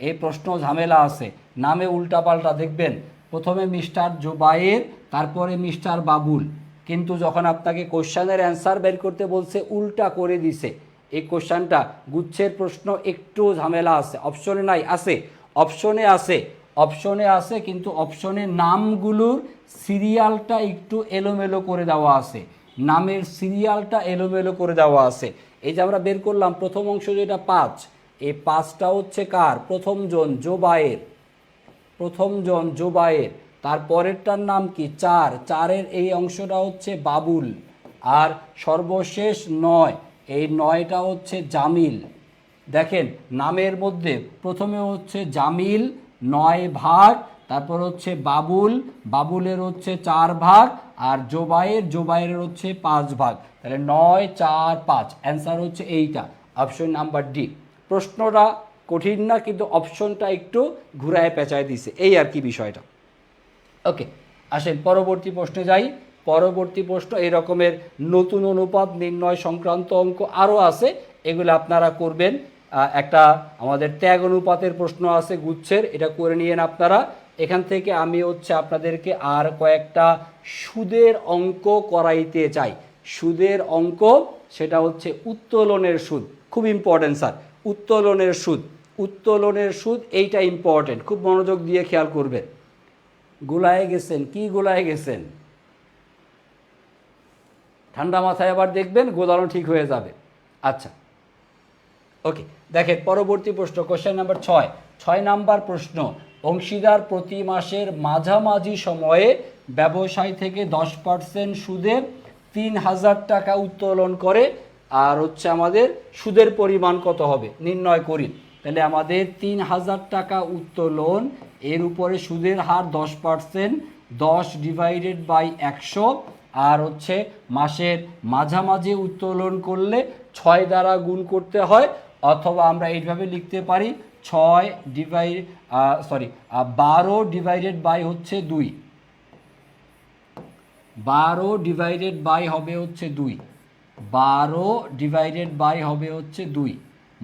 এই প্রশ্ন ঝামেলা আছে, নামে উল্টাপাল্টা দেখবেন। প্রথমে মিস্টার জোবায়ের, তারপরে মিস্টার বাবুল, কিন্তু যখন আপনাকে কোশ্চেনের অ্যান্সার বের করতে বলছে উল্টা করে দিছে। এই কোশ্চেনটা গুচ্ছের প্রশ্ন, একটু ঝামেলা আছে। অপশনে নাই, আছে, অপশনে আছে, অপশনে আছে, কিন্তু অপশনের নামগুলোর সিরিয়ালটা একটু এলোমেলো করে দেওয়া আছে, নামের সিরিয়ালটা এলোমেলো করে দেওয়া আছে। এই যে আমরা বের করলাম প্রথম অংশ যেটা 5, এই 5টা হচ্ছে কার? প্রথম জন জোবায়ের, প্রথম জন জোবায়ের। তারপরেরটার নাম কি? 4, 4-এর এই অংশটা হচ্ছে বাবুল। আর সর্বশেষ 9, এই 9টা হচ্ছে জামিল। দেখেন নামের মধ্যে প্রথমে হচ্ছে জামিল 9 তারপর হচ্ছে বাবুল, বাবুলের হচ্ছে 4 আর জোবায়ের, জোবায়ের হচ্ছে 5। তাহলে 9 4 5, অ্যান্সার হচ্ছে এইটা, অপশন নাম্বার ডি। প্রশ্নটা কঠিন না, কিন্তু অপশনটা একটু ঘুরায় পেঁচায় দিছে, এই আর কি বিষয়টা। ওকে, আসেন পরবর্তী প্রশ্নে যাই। পরবর্তী প্রশ্ন এই রকমের নতুন অনুপাত নির্ণয় সংক্রান্ত অঙ্ক আরও আছে, এগুলো আপনারা করবেন। একটা আমাদের ত্যাগ অনুপাতের প্রশ্ন আছে গুচ্ছের, এটা করে নিয়েন আপনারা। এখান থেকে আমি হচ্ছে আপনাদেরকে আর কয়েকটা সুদের অঙ্ক করাইতে চাই। সুদের অঙ্ক, সেটা হচ্ছে উত্তোলনের সুদ, খুব ইম্পর্টেন্ট স্যার। উত্তোলনের সুদ, উত্তোলনের সুদ এইটা ইম্পর্টেন্ট, খুব মনোযোগ দিয়ে খেয়াল করবেন। গোলায় গেছেন, কি গোলায় গেছেন? ঠান্ডা মাথায় আবার দেখবেন, গোলানো ঠিক হয়ে যাবে। আচ্ছা, ওকে, দেখেন পরবর্তী প্রশ্ন, কোশ্চেন নাম্বার 6 নাম্বার প্রশ্ন, অংশীদার প্রতি মাসের মাঝামাঝি সময়ে ব্যবসায় থেকে 10% সুদে 3000 টাকা উত্তোলন করে, আর হচ্ছে আমাদের সুদের পরিমাণ কত হবে নির্ণয় করি। তাহলে আমাদের 3000 টাকা উত্তোলন, এর উপরে সুদের হার 10%, 10/100, আর হচ্ছে মাসের মাঝামাঝি উত্তোলন করলে 6 দ্বারা গুণ করতে হয়, অথবা আমরা এইভাবে লিখতে পারি 12 হচ্ছে 2, 12 হবে হচ্ছে 2, 12 হবে হচ্ছে 2।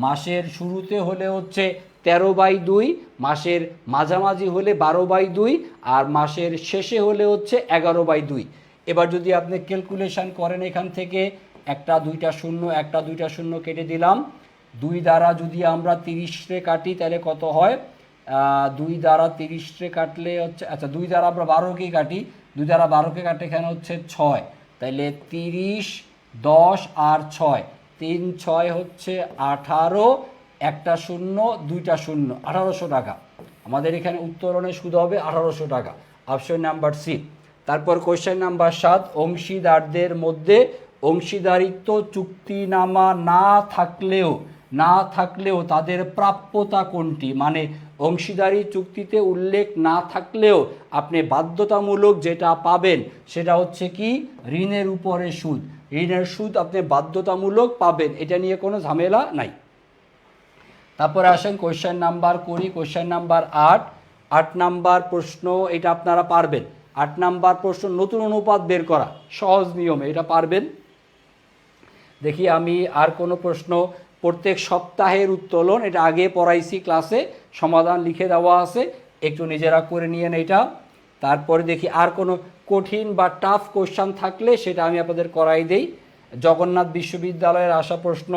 মাসের শুরুতে হলে হচ্ছে 13/2, মাসের মাঝামাঝি হলে 12/2, আর মাসের শেষে হলে হচ্ছে 11/2। এবার যদি আপনি ক্যালকুলেশন করেন, এখান থেকে একটা দুইটা শূন্য কেটে দিলাম, 2 দ্বারা যদি আমরা 30 কাটি তাহলে কত হয়, 2 দ্বারা 30 কাটলে হচ্ছে, আচ্ছা 2 দ্বারা আমরা 12কে কাটি, 2 দ্বারা 12কে কাটে এখানে হচ্ছে 6, তাইলে 30, 10 আর 6, 3 6 হচ্ছে 18, একটা শূন্য দুইটা শূন্য, 1800 টাকা। আমাদের এখানে উত্তোলনের সুদ হবে 1800 টাকা, অপশন নাম্বার সি। তারপর কোশ্চেন নাম্বার 7, অংশীদারদের মধ্যে অংশীদারিত্ব চুক্তিনামা না থাকলেও তাদের প্রাপ্যতা কোনটি? মানে অংশীদারি চুক্তিতে উল্লেখ না থাকলেও আপনি বাধ্যতামূলক যেটা পাবেন সেটা হচ্ছে কি ঋণের উপরে সুদ। ঋণের সুদ আপনি বাধ্যতামূলক পাবেন, এটা নিয়ে কোনো ঝামেলা নাই। তারপরে আসেন কোশ্চেন নাম্বার করি, কোশ্চেন নাম্বার 8 নাম্বার প্রশ্ন, এটা আপনারা পারবেন। 8 নাম্বার প্রশ্ন, নতুন অনুপাত বের করা, সহজ নিয়মে এটা পারবেন। দেখি আমি আর কোনো প্রশ্ন, প্রত্যেক সপ্তাহের উত্তোলন, এটা আগে পড়াইছি ক্লাসে, সমাধান লিখে দেওয়া আছে, একটু নিজেরা করে নিয়েন এটা। তারপরে দেখি আর কোনো কঠিন বা টাফ কোশ্চেন থাকলে সেটা আমি আপনাদের করাই দেই। জগন্নাথ বিশ্ববিদ্যালয়ের আসা প্রশ্ন,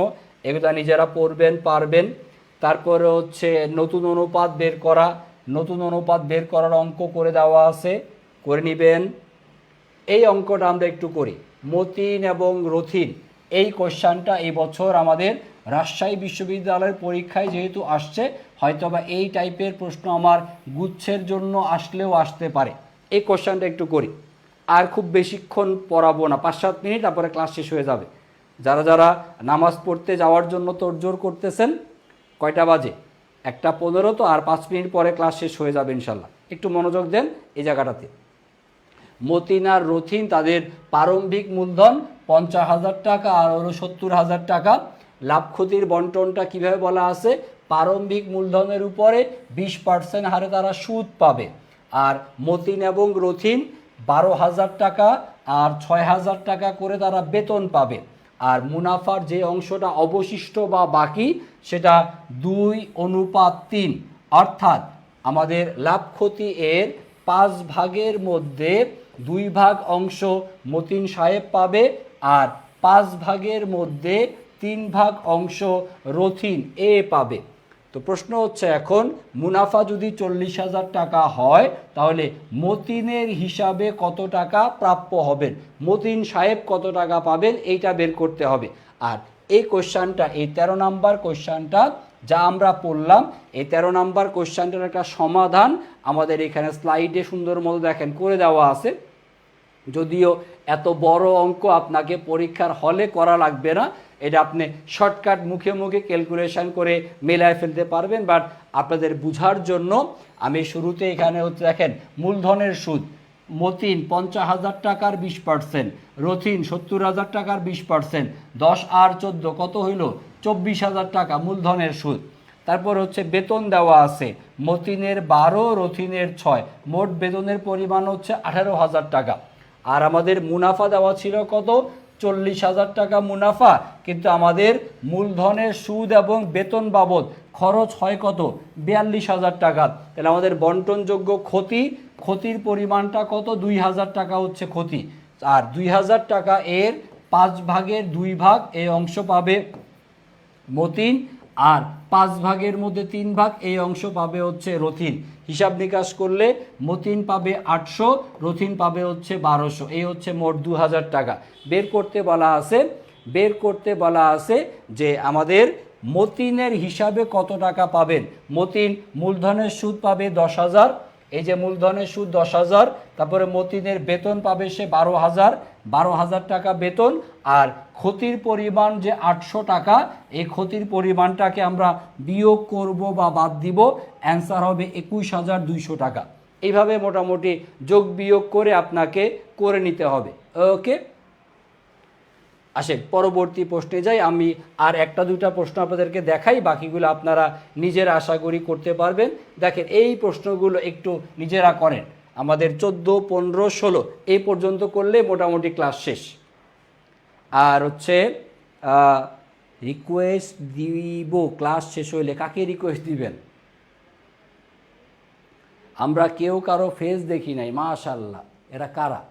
এগুলো নিজেরা পড়বেন, পারবেন। তারপরে হচ্ছে নতুন অনুপাত বের করা, নতুন অনুপাত বের করার অঙ্ক করে দেওয়া আছে, করে নেবেন। এই অঙ্কটা আমরা একটু করি, মতিন এবং রথিন, এই কোশ্চেনটা এই বছর আমাদের রাজশাহী বিশ্ববিদ্যালয়ের পরীক্ষায় যেহেতু আসছে, হয়তোবা এই টাইপের প্রশ্ন আমার গুচ্ছের জন্য আসলেও আসতে পারে। এই কোশ্চেনটা একটু করি, আর খুব বেশিক্ষণ পড়াবো না, 5-7 মিনিট, তারপরে ক্লাস শেষ হয়ে যাবে। যারা যারা নামাজ পড়তে যাওয়ার জন্য তোড়জোড় করতেছেন, কয়টা বাজে? 1:15, তো আর 5 মিনিট পরে ক্লাস শেষ হয়ে যাবে ইনশাল্লাহ। একটু মনোযোগ দেন এই জায়গাটাতে। মতিন আর রথিন, তাদের প্রারম্ভিক মূলধন 50,000 টাকা আর হলো 70,000 টাকা। লাভ ক্ষতির বন্টনটা কিভাবে বলা আছে, প্রারম্ভিক মূলধনের উপরে 20% হারে তারা সুদ পাবে। আর মতিন এবং রথিন 12,000 টাকা আর 6,000 টাকা করে তারা বেতন পাবে। আর মুনাফার যে অংশটা অবশিষ্ট বা বাকি সেটা 2:3, অর্থাৎ আমাদের লাভ ক্ষতি এর 5 ভাগের মধ্যে 2 ভাগ অংশ মতিন সাহেব পাবে, আর 5 ভাগের মধ্যে 3 ভাগ অংশ রথিন এ পাবে। তো প্রশ্ন হচ্ছে এখন, মুনাফা যদি 40,000 টাকা হয় তাহলে মতিনের হিসাবে কত টাকা প্রাপ্য হবেন, মতিন সাহেব কত টাকা পাবেন, এইটা বের করতে হবে। আর এই কোশ্চেনটা, এই 13 নাম্বার কোশ্চেনটা যা আমরা পড়লাম, এই 13 নাম্বার কোশ্চেনটার একটা সমাধান আমাদের এখানে স্লাইডে সুন্দর মতো দেখেন করে দেওয়া আছে। যদিও এত বড় অঙ্ক আপনাকে পরীক্ষার হলে করা লাগবে না, এটা আপনি শর্টকাট মুখে মুখে ক্যালকুলেশন করে মেলায় ফেলতে পারবেন। বাট আপনাদের বুঝার জন্য আমি শুরুতে এখানে হচ্ছে দেখেন মূলধনের সুদ, মতিন 50,000 টাকার 20%, রথিন 70,000 টাকার 20%, 10 আর 14 কত হইল, 24,000 টাকা মূলধনের সুদ। তারপর হচ্ছে বেতন দেওয়া আছে, মতিনের 12, রথিনের 6, মোট বেতনের পরিমাণ হচ্ছে 18,000 টাকা। আর আমাদের মুনাফা দেওয়া ছিল কত, 40,000 টাকা মুনাফা, কিন্তু আমাদের মূলধনের সুদ এবং বেতন বাবদ খরচ হয় কত, 42,000 টাকা। তাহলে আমাদের বন্টনযোগ্য ক্ষতির পরিমাণটা কত, 2,000 টাকা হচ্ছে ক্ষতি। আর 2,000 টাকা এর 5 ভাগের 2 ভাগ এই অংশ পাবে মতিন, আর 5 ভাগের মধ্যে 3 ভাগ এই অংশ পাবে হচ্ছে রথিন। হিসাব নিকাশ করলে মতিন পাবে 800, রথিন পাবে হচ্ছে 1200, এই হচ্ছে মোট 2,000 টাকা। বের করতে বলা আছে যে আমাদের মতিনের হিসাবে কত টাকা পাবেন। মতিন মূলধনের সুদ পাবে 10,000, এই যে মূলধনের সুদ 10,000, তারপরে মতিনের বেতন পাবে সে 12,000 টাকা বেতন, আর ক্ষতির পরিমাণ যে 800 টাকা, এই ক্ষতির পরিমাণটাকে আমরা বিয়োগ করব বা বাদ দিব, অ্যান্সার হবে 21,200 টাকা। এইভাবে মোটামুটি যোগ বিয়োগ করে আপনাকে করে নিতে হবে। ওকে, আসেন পরবর্তী প্রশ্নে যাই। আমি আর একটা দুটা প্রশ্ন আপনাদেরকে দেখাই, বাকিগুলো আপনারা নিজেরা আশা করি করতে পারবেন। দেখেন এই প্রশ্নগুলো একটু নিজেরা করেন, আমাদের 14, 15, 16 এই পর্যন্ত করলে মোটামুটি ক্লাস শেষ। আর হচ্ছে রিকোয়েস্ট দিব ক্লাস শেষ হইলে, কাকে রিকোয়েস্ট দিবেন? আমরা কেউ কারো ফেস দেখি নাই, মাশাআল্লাহ, এরা কারা?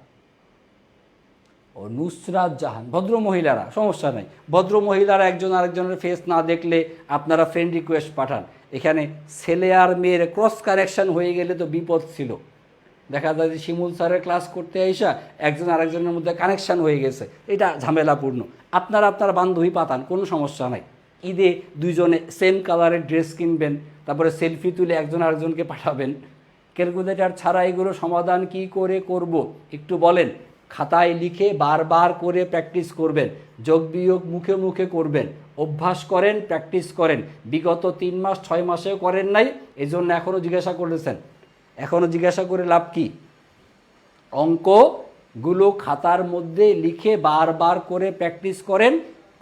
ও নুসরাত জাহান, ভদ্র মহিলারা, সমস্যা নাই, ভদ্র মহিলারা একজন আরেকজনের ফেস না দেখলে আপনারা ফ্রেন্ড রিকোয়েস্ট পাঠান। এখানে ছেলে আর মেয়ের ক্রস কানেকশন হয়ে গেলে তো বিপদ ছিল। দেখা যায় যে শিমুল স্যারের ক্লাস করতে আইসা একজন আরেকজনের মধ্যে কানেকশন হয়ে গেছে, এটা ঝামেলাপূর্ণ। আপনারা আপনার বান্ধবী পাতান, কোনো সমস্যা নাই। ঈদে দুইজনে সেম কালারের ড্রেস কিনবেন, তারপরে সেলফি তুলে একজন আরেকজনকে পাঠাবেন। ক্যালকুলেটার ছাড়া এগুলো সমাধান কি করে করব একটু বলেন। খাতায় লিখে বারবার করে প্র্যাকটিস করবেন, যোগ বিয়োগ মুখে মুখে করবেন, অভ্যাস করেন, প্র্যাকটিস করেন। বিগত 3 মাস 6 মাসেও করেন নাই, এই জন্য এখনও জিজ্ঞাসা করেছেন। এখনও জিজ্ঞাসা করে লাভ কি? অঙ্কগুলো খাতার মধ্যে লিখে বারবার করে প্র্যাকটিস করেন,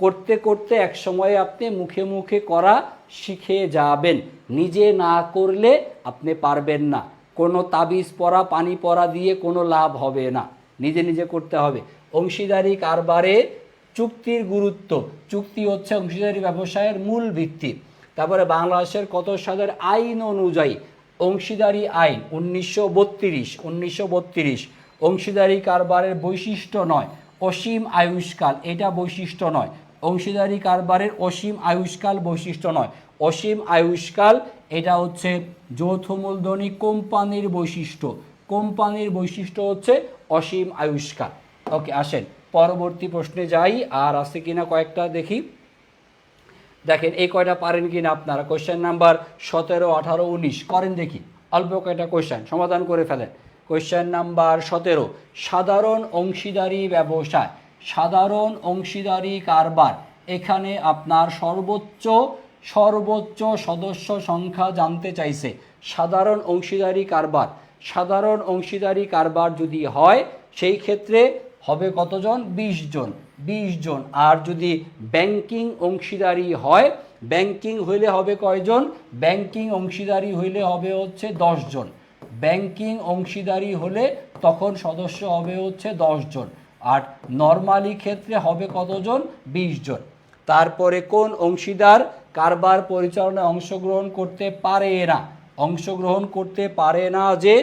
করতে করতে এক সময়ে আপনি মুখে মুখে করা শিখে যাবেন। নিজে না করলে আপনি পারবেন না। কোনো তাবিজ পড়া, পানি পড়া দিয়ে কোনো লাভ হবে না, নিজে নিজে করতে হবে। অংশীদারি কারবারে চুক্তির গুরুত্ব, চুক্তি হচ্ছে অংশীদারি ব্যবসায়ের মূল ভিত্তি। তারপরে বাংলাদেশের কত সালের আইন অনুযায়ী অংশীদারি আইন 1932 অংশীদারি কারবারের বৈশিষ্ট্য নয়, অসীম আয়ুষ্কাল, এটা বৈশিষ্ট্য নয়। অংশীদারি কারবারের অসীম আয়ুষ্কাল বৈশিষ্ট্য নয়, অসীম আয়ুষ্কাল এটা হচ্ছে যৌথ মূলধনী কোম্পানির বৈশিষ্ট্য। কোম্পানির বৈশিষ্ট্য হচ্ছে অসীম আয়ুষ্কাল। ওকে, আসেন পরবর্তী প্রশ্নে যাই। আর আছে কিনা কয়েকটা দেখি। দেখেন এই কয়টা পারেন কিনা আপনারা। কোয়েশ্চেন নাম্বার 17, 18, 19 করেন দেখি, অল্প কয়টা কোয়েশ্চেন সমাধান করে ফেলেন। কোয়েশ্চেন নাম্বার 17, সাধারণ অংশীদারি ব্যবসায়, সাধারণ অংশীদারি কারবার, এখানে আপনার সর্বোচ্চ সদস্য সংখ্যা জানতে চাইছে। সাধারণ অংশীদারি কারবার, সাধারণ অংশীদারি কারবার যদি হয় সেই ক্ষেত্রে হবে কতজন? 20 জন, 20 জন। আর যদি ব্যাংকিং অংশীদারি হয়, ব্যাংকিং হইলে হবে কয়জন? ব্যাংকিং অংশীদারি হইলে হবে হচ্ছে 10 জন। ব্যাংকিং অংশীদারি হলে তখন সদস্য হবে হচ্ছে 10 জন। আর নর্মালি ক্ষেত্রে হবে কতজন? 20 জন। তারপরে কোন অংশীদার কারবার পরিচালনায় অংশগ্রহণ করতে পারে না? অংশগ্রহণ করতে পারে না যে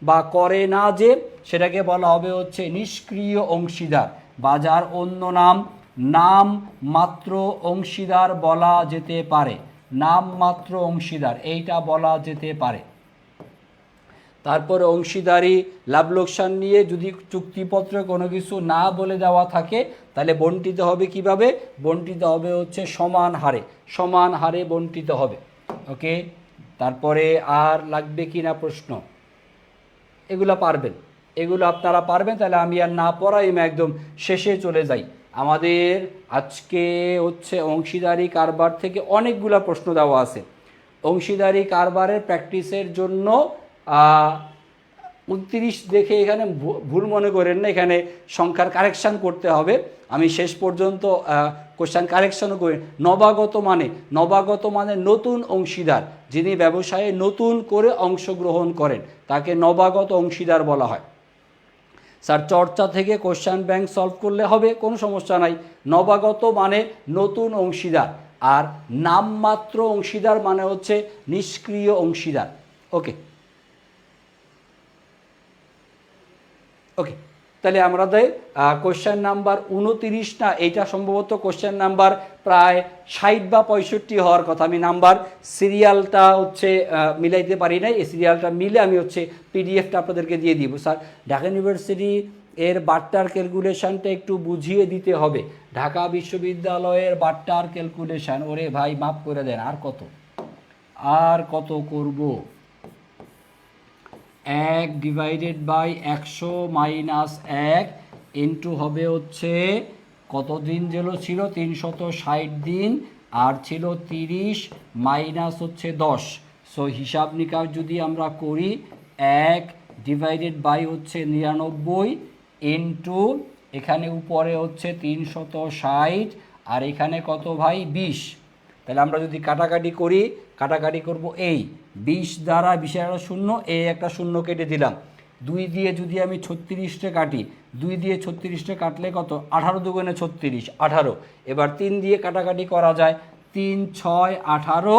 বা করে না যে, সেটাকে বলা হবে হচ্ছে নিষ্ক্রিয় অংশীদার, বা যার অন্য নাম মাত্র অংশীদার বলা যেতে পারে। নাম মাত্র অংশীদার এইটা বলা যেতে পারে। তারপরে অংশীদারি লাভ লোকসান নিয়ে যদি চুক্তিপত্রে কোনো কিছু না বলে দেওয়া থাকে তাহলে বণ্টিত হবে কিভাবে? বণ্টিত হবে হচ্ছে সমান হারে, সমান হারে বণ্টিত হবে। ওকে, তারপরে আর লাগবে কি না প্রশ্ন? এগুলো পারবেন, এগুলো আপনারা পারবেন। তাহলে আমি আর না পড়াই আমি একদম শেষে চলে যাই। আমাদের আজকে হচ্ছে অংশীদারি কারবার থেকে অনেকগুলো প্রশ্ন দেওয়া আছে। অংশীদারি কারবারের প্র্যাকটিসের জন্য 29 দেখে এখানে ভুল মনে করেন না, এখানে সংখ্যার কারেকশান করতে হবে। আমি শেষ পর্যন্ত কোশ্চেন কারেকশানও করি। নবাগত মানে নতুন অংশীদার, যিনি ব্যবসায়ে নতুন করে অংশগ্রহণ করেন তাকে নবাগত অংশীদার বলা হয়। স্যার চর্চা থেকে কোশ্চেন ব্যাংক সলভ করলে হবে, কোনো সমস্যা নাই। নবাগত মানে নতুন অংশীদার, আর নামমাত্র অংশীদার মানে হচ্ছে নিষ্ক্রিয় অংশীদার। ওকে ওকে, তাহলে আমাদের কোশ্চেন নাম্বার 29 না, এইটা সম্ভবত কোশ্চেন নাম্বার প্রায় 60 বা 65 হওয়ার কথা। আমি নাম্বার সিরিয়ালটা হচ্ছে মিলাইতে পারি নাই, এই সিরিয়ালটা মিলে আমি হচ্ছে পিডিএফটা আপনাদেরকে দিয়ে দিব। স্যার ঢাকা ইউনিভার্সিটি এর বাট্টার ক্যালকুলেশানটা একটু বুঝিয়ে দিতে হবে। ঢাকা বিশ্ববিদ্যালয়ের বাট্টার ক্যালকুলেশান, ওরে ভাই মাফ করে দেন, আর কত করব? 1 ডিভাইডেড বাই 100 মাইনাস 1 ইন্টু হবে হচ্ছে কত দিন ছিল 360 দিন, আর ছিল 30 মাইনাস হচ্ছে 10। সো হিসাব নিকাশ যদি আমরা করি 1 ডিভাইডেড বাই হচ্ছে 99 ইন্টু এখানে উপরে হচ্ছে 360 আর এখানে কত ভাই 20। তাহলে আমরা যদি কাটাকাটি করি, কাটাকাটি করব এই 20 দ্বারা 20 একটা শূন্য, এই একটা শূন্য কেটে দিলাম। 2 দিয়ে যদি আমি 36টা কাটি, 2 দিয়ে 36টা কাটলে কত 18 দুগুণে 36 18। এবার 3 দিয়ে কাটাকাটি করা যায়, 3 6 18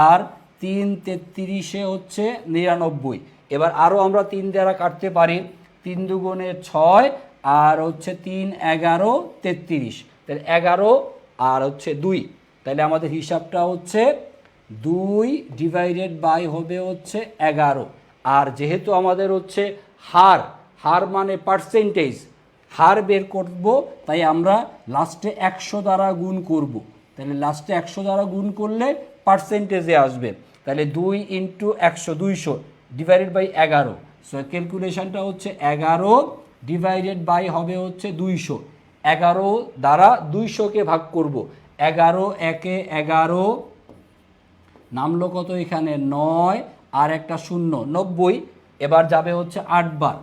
আর 3 33 হচ্ছে 99। এবার আরও আমরা 3 দ্বারা কাটতে পারি, 3 দুগুণে 6 আর হচ্ছে 3 11 33। তাহলে 11 আর হচ্ছে 2। তাহলে আমাদের হিসাবটা হচ্ছে 2 ডিভাইডেড বাই হবে হচ্ছে 11। আর যেহেতু আমাদের হচ্ছে হার মানে পার্সেন্টেজ, হার বের করব, তাই আমরা লাস্টে 100 দ্বারা গুণ করব। তাহলে লাস্টে 100 দ্বারা গুণ করলে পার্সেন্টেজে আসবে। তাহলে 2 ইন্টু 100 200 ডিভাইডেড বাই 11। সো ক্যালকুলেশনটা হচ্ছে 11 ডিভাইডেড বাই হবে হচ্ছে 200। 11 দ্বারা 200কে ভাগ করব। 11 একে 11 নামলো কত এখানে 9 আর একটা শূন্য 90। এবার যাবে হচ্ছে 8 বার,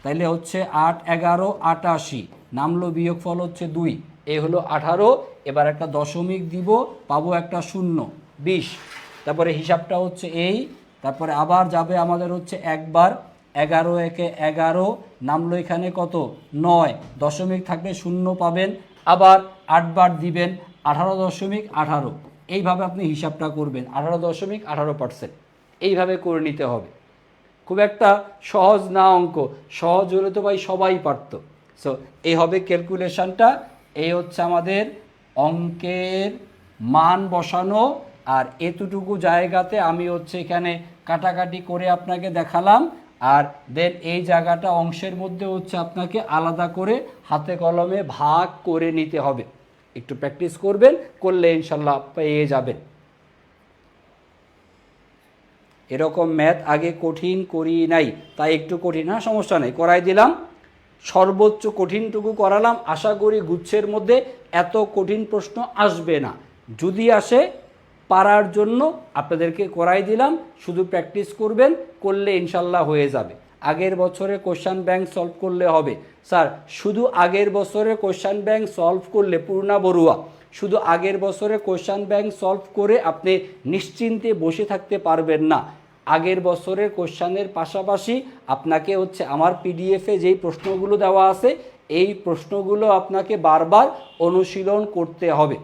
তাইলে হচ্ছে 8 11 88 নামলো, বিয়োগফল হচ্ছে 2, এই হলো 18। এবার একটা দশমিক দিব, পাবো একটা শূন্য 20। তারপরে হিসাবটা হচ্ছে এই, তারপরে আবার যাবে আমাদের হচ্ছে একবার 11 একে 11 নামলো এখানে কত 9, দশমিক থাকলে শূন্য পাবেন, আবার 8 বার দিবেন 18.18। এইভাবে আপনি হিসাবটা করবেন 18.18%। এইভাবে করে নিতে হবে। খুব একটা সহজ না অঙ্ক, সহজ হলে তো ভাই সবাই পারত। সো এই হবে ক্যালকুলেশনটা, এই হচ্ছে আমাদের অঙ্কের মান বসানো। আর এতটুকু জায়গাতে আমি হচ্ছে এখানে কাটাকাটি করে আপনাকে দেখালাম। আর দেন এই জায়গাটা অংশের মধ্যে হচ্ছে আপনাকে আলাদা করে হাতে কলমে ভাগ করে নিতে হবে। একটু প্র্যাকটিস করবেন, করলে ইনশাল্লাহ পেয়ে যাবেন। এরকম ম্যাথ আগে কঠিন করি নাই, তাই একটু কঠিন, না সমস্যা নেই, করাই দিলাম। সর্বোচ্চ কঠিনটুকু করালাম। আশা করি গুচ্ছের মধ্যে এত কঠিন প্রশ্ন আসবে না। যদি আসে পারার জন্য আপনাদেরকে করাই দিলাম, শুধু প্র্যাকটিস করবেন, করলে ইনশাল্লাহ হয়ে যাবে। আগের বছরে কোশ্চান ব্যাংক সলভ করলে হবে। স্যার শুধু আগের বছরে কোশ্চান ব্যাংক সলভ করলে, পূর্ণা বড়ুয়া, শুধু আগের বছরে কোশ্চান ব্যাংক সলভ করে আপনি নিশ্চিন্তে বসে থাকতে পারবেন না। আগের বছরের কোশ্চানের পাশাপাশি আপনাকে হচ্ছে আমার পিডিএফে যেই প্রশ্নগুলো দেওয়া আছে, এই প্রশ্নগুলো আপনাকে বারবার অনুশীলন করতে হবে।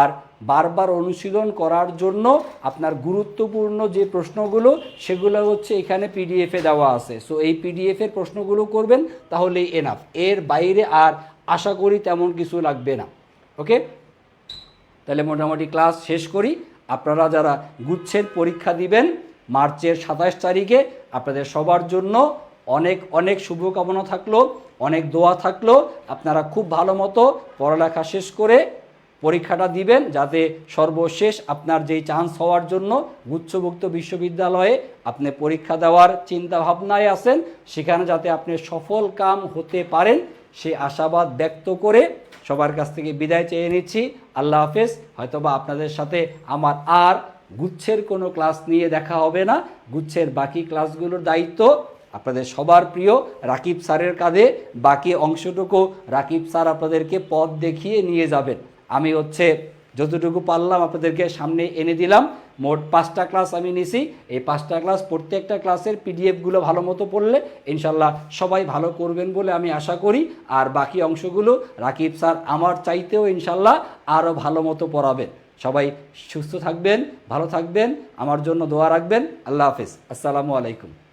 আর বারবার অনুশীলন করার জন্য আপনার গুরুত্বপূর্ণ যে প্রশ্নগুলো, সেগুলো হচ্ছে এখানে পিডিএফে দেওয়া আছে। সো এই পিডিএফের প্রশ্নগুলো করবেন, তাহলেই এনাফ। এর বাইরে আর আশা করি তেমন কিছু লাগবে না। ওকে, তাহলে মোটামুটি ক্লাস শেষ করি। আপনারা যারা গুচ্ছের পরীক্ষা দিবেন মার্চের 27 তারিখে, আপনাদের সবার জন্য অনেক অনেক শুভকামনা থাকলো, অনেক দোয়া থাকলো। আপনারা খুব ভালো মতো পড়ালেখা শেষ করে পরীক্ষাটা দিবেন, যাতে সর্বশেষ আপনার যেই চান্স হওয়ার জন্য গুচ্ছভুক্ত বিশ্ববিদ্যালয়ে আপনি পরীক্ষা দেওয়ার চিন্তা ভাবনায় আছেন, সেখানে যাতে আপনি সফল কাম হতে পারেন, সেই আশাবাদ ব্যক্ত করে সবার কাছ থেকে বিদায় চেয়ে নিচ্ছি। আল্লাহ হাফেজ। হয়তোবা আপনাদের সাথে আমার আর গুচ্ছের কোনো ক্লাস নিয়ে দেখা হবে না। গুচ্ছের বাকি ক্লাসগুলোর দায়িত্ব আপনাদের সবার প্রিয় রাকিব স্যারের কাঁধে। বাকি অংশটুকু রাকিব স্যার আপনাদেরকে পথ দেখিয়ে নিয়ে যাবেন। আমি হচ্ছে যতটুকু পারলাম আপনাদেরকে সামনে এনে দিলাম। মোট 5টা ক্লাস আমি নিছি। এই 5টা ক্লাস, প্রত্যেকটা ক্লাসের পিডিএফগুলো ভালো মতো পড়লে ইনশাল্লাহ সবাই ভালো করবেন বলে আমি আশা করি। আর বাকি অংশগুলো রাকিব স্যার আমার চাইতেও ইনশাল্লাহ আরও ভালো মতো পড়াবেন। সবাই সুস্থ থাকবেন, ভালো থাকবেন, আমার জন্য দোয়া রাখবেন। আল্লাহ হাফেজ। আসসালামু আলাইকুম।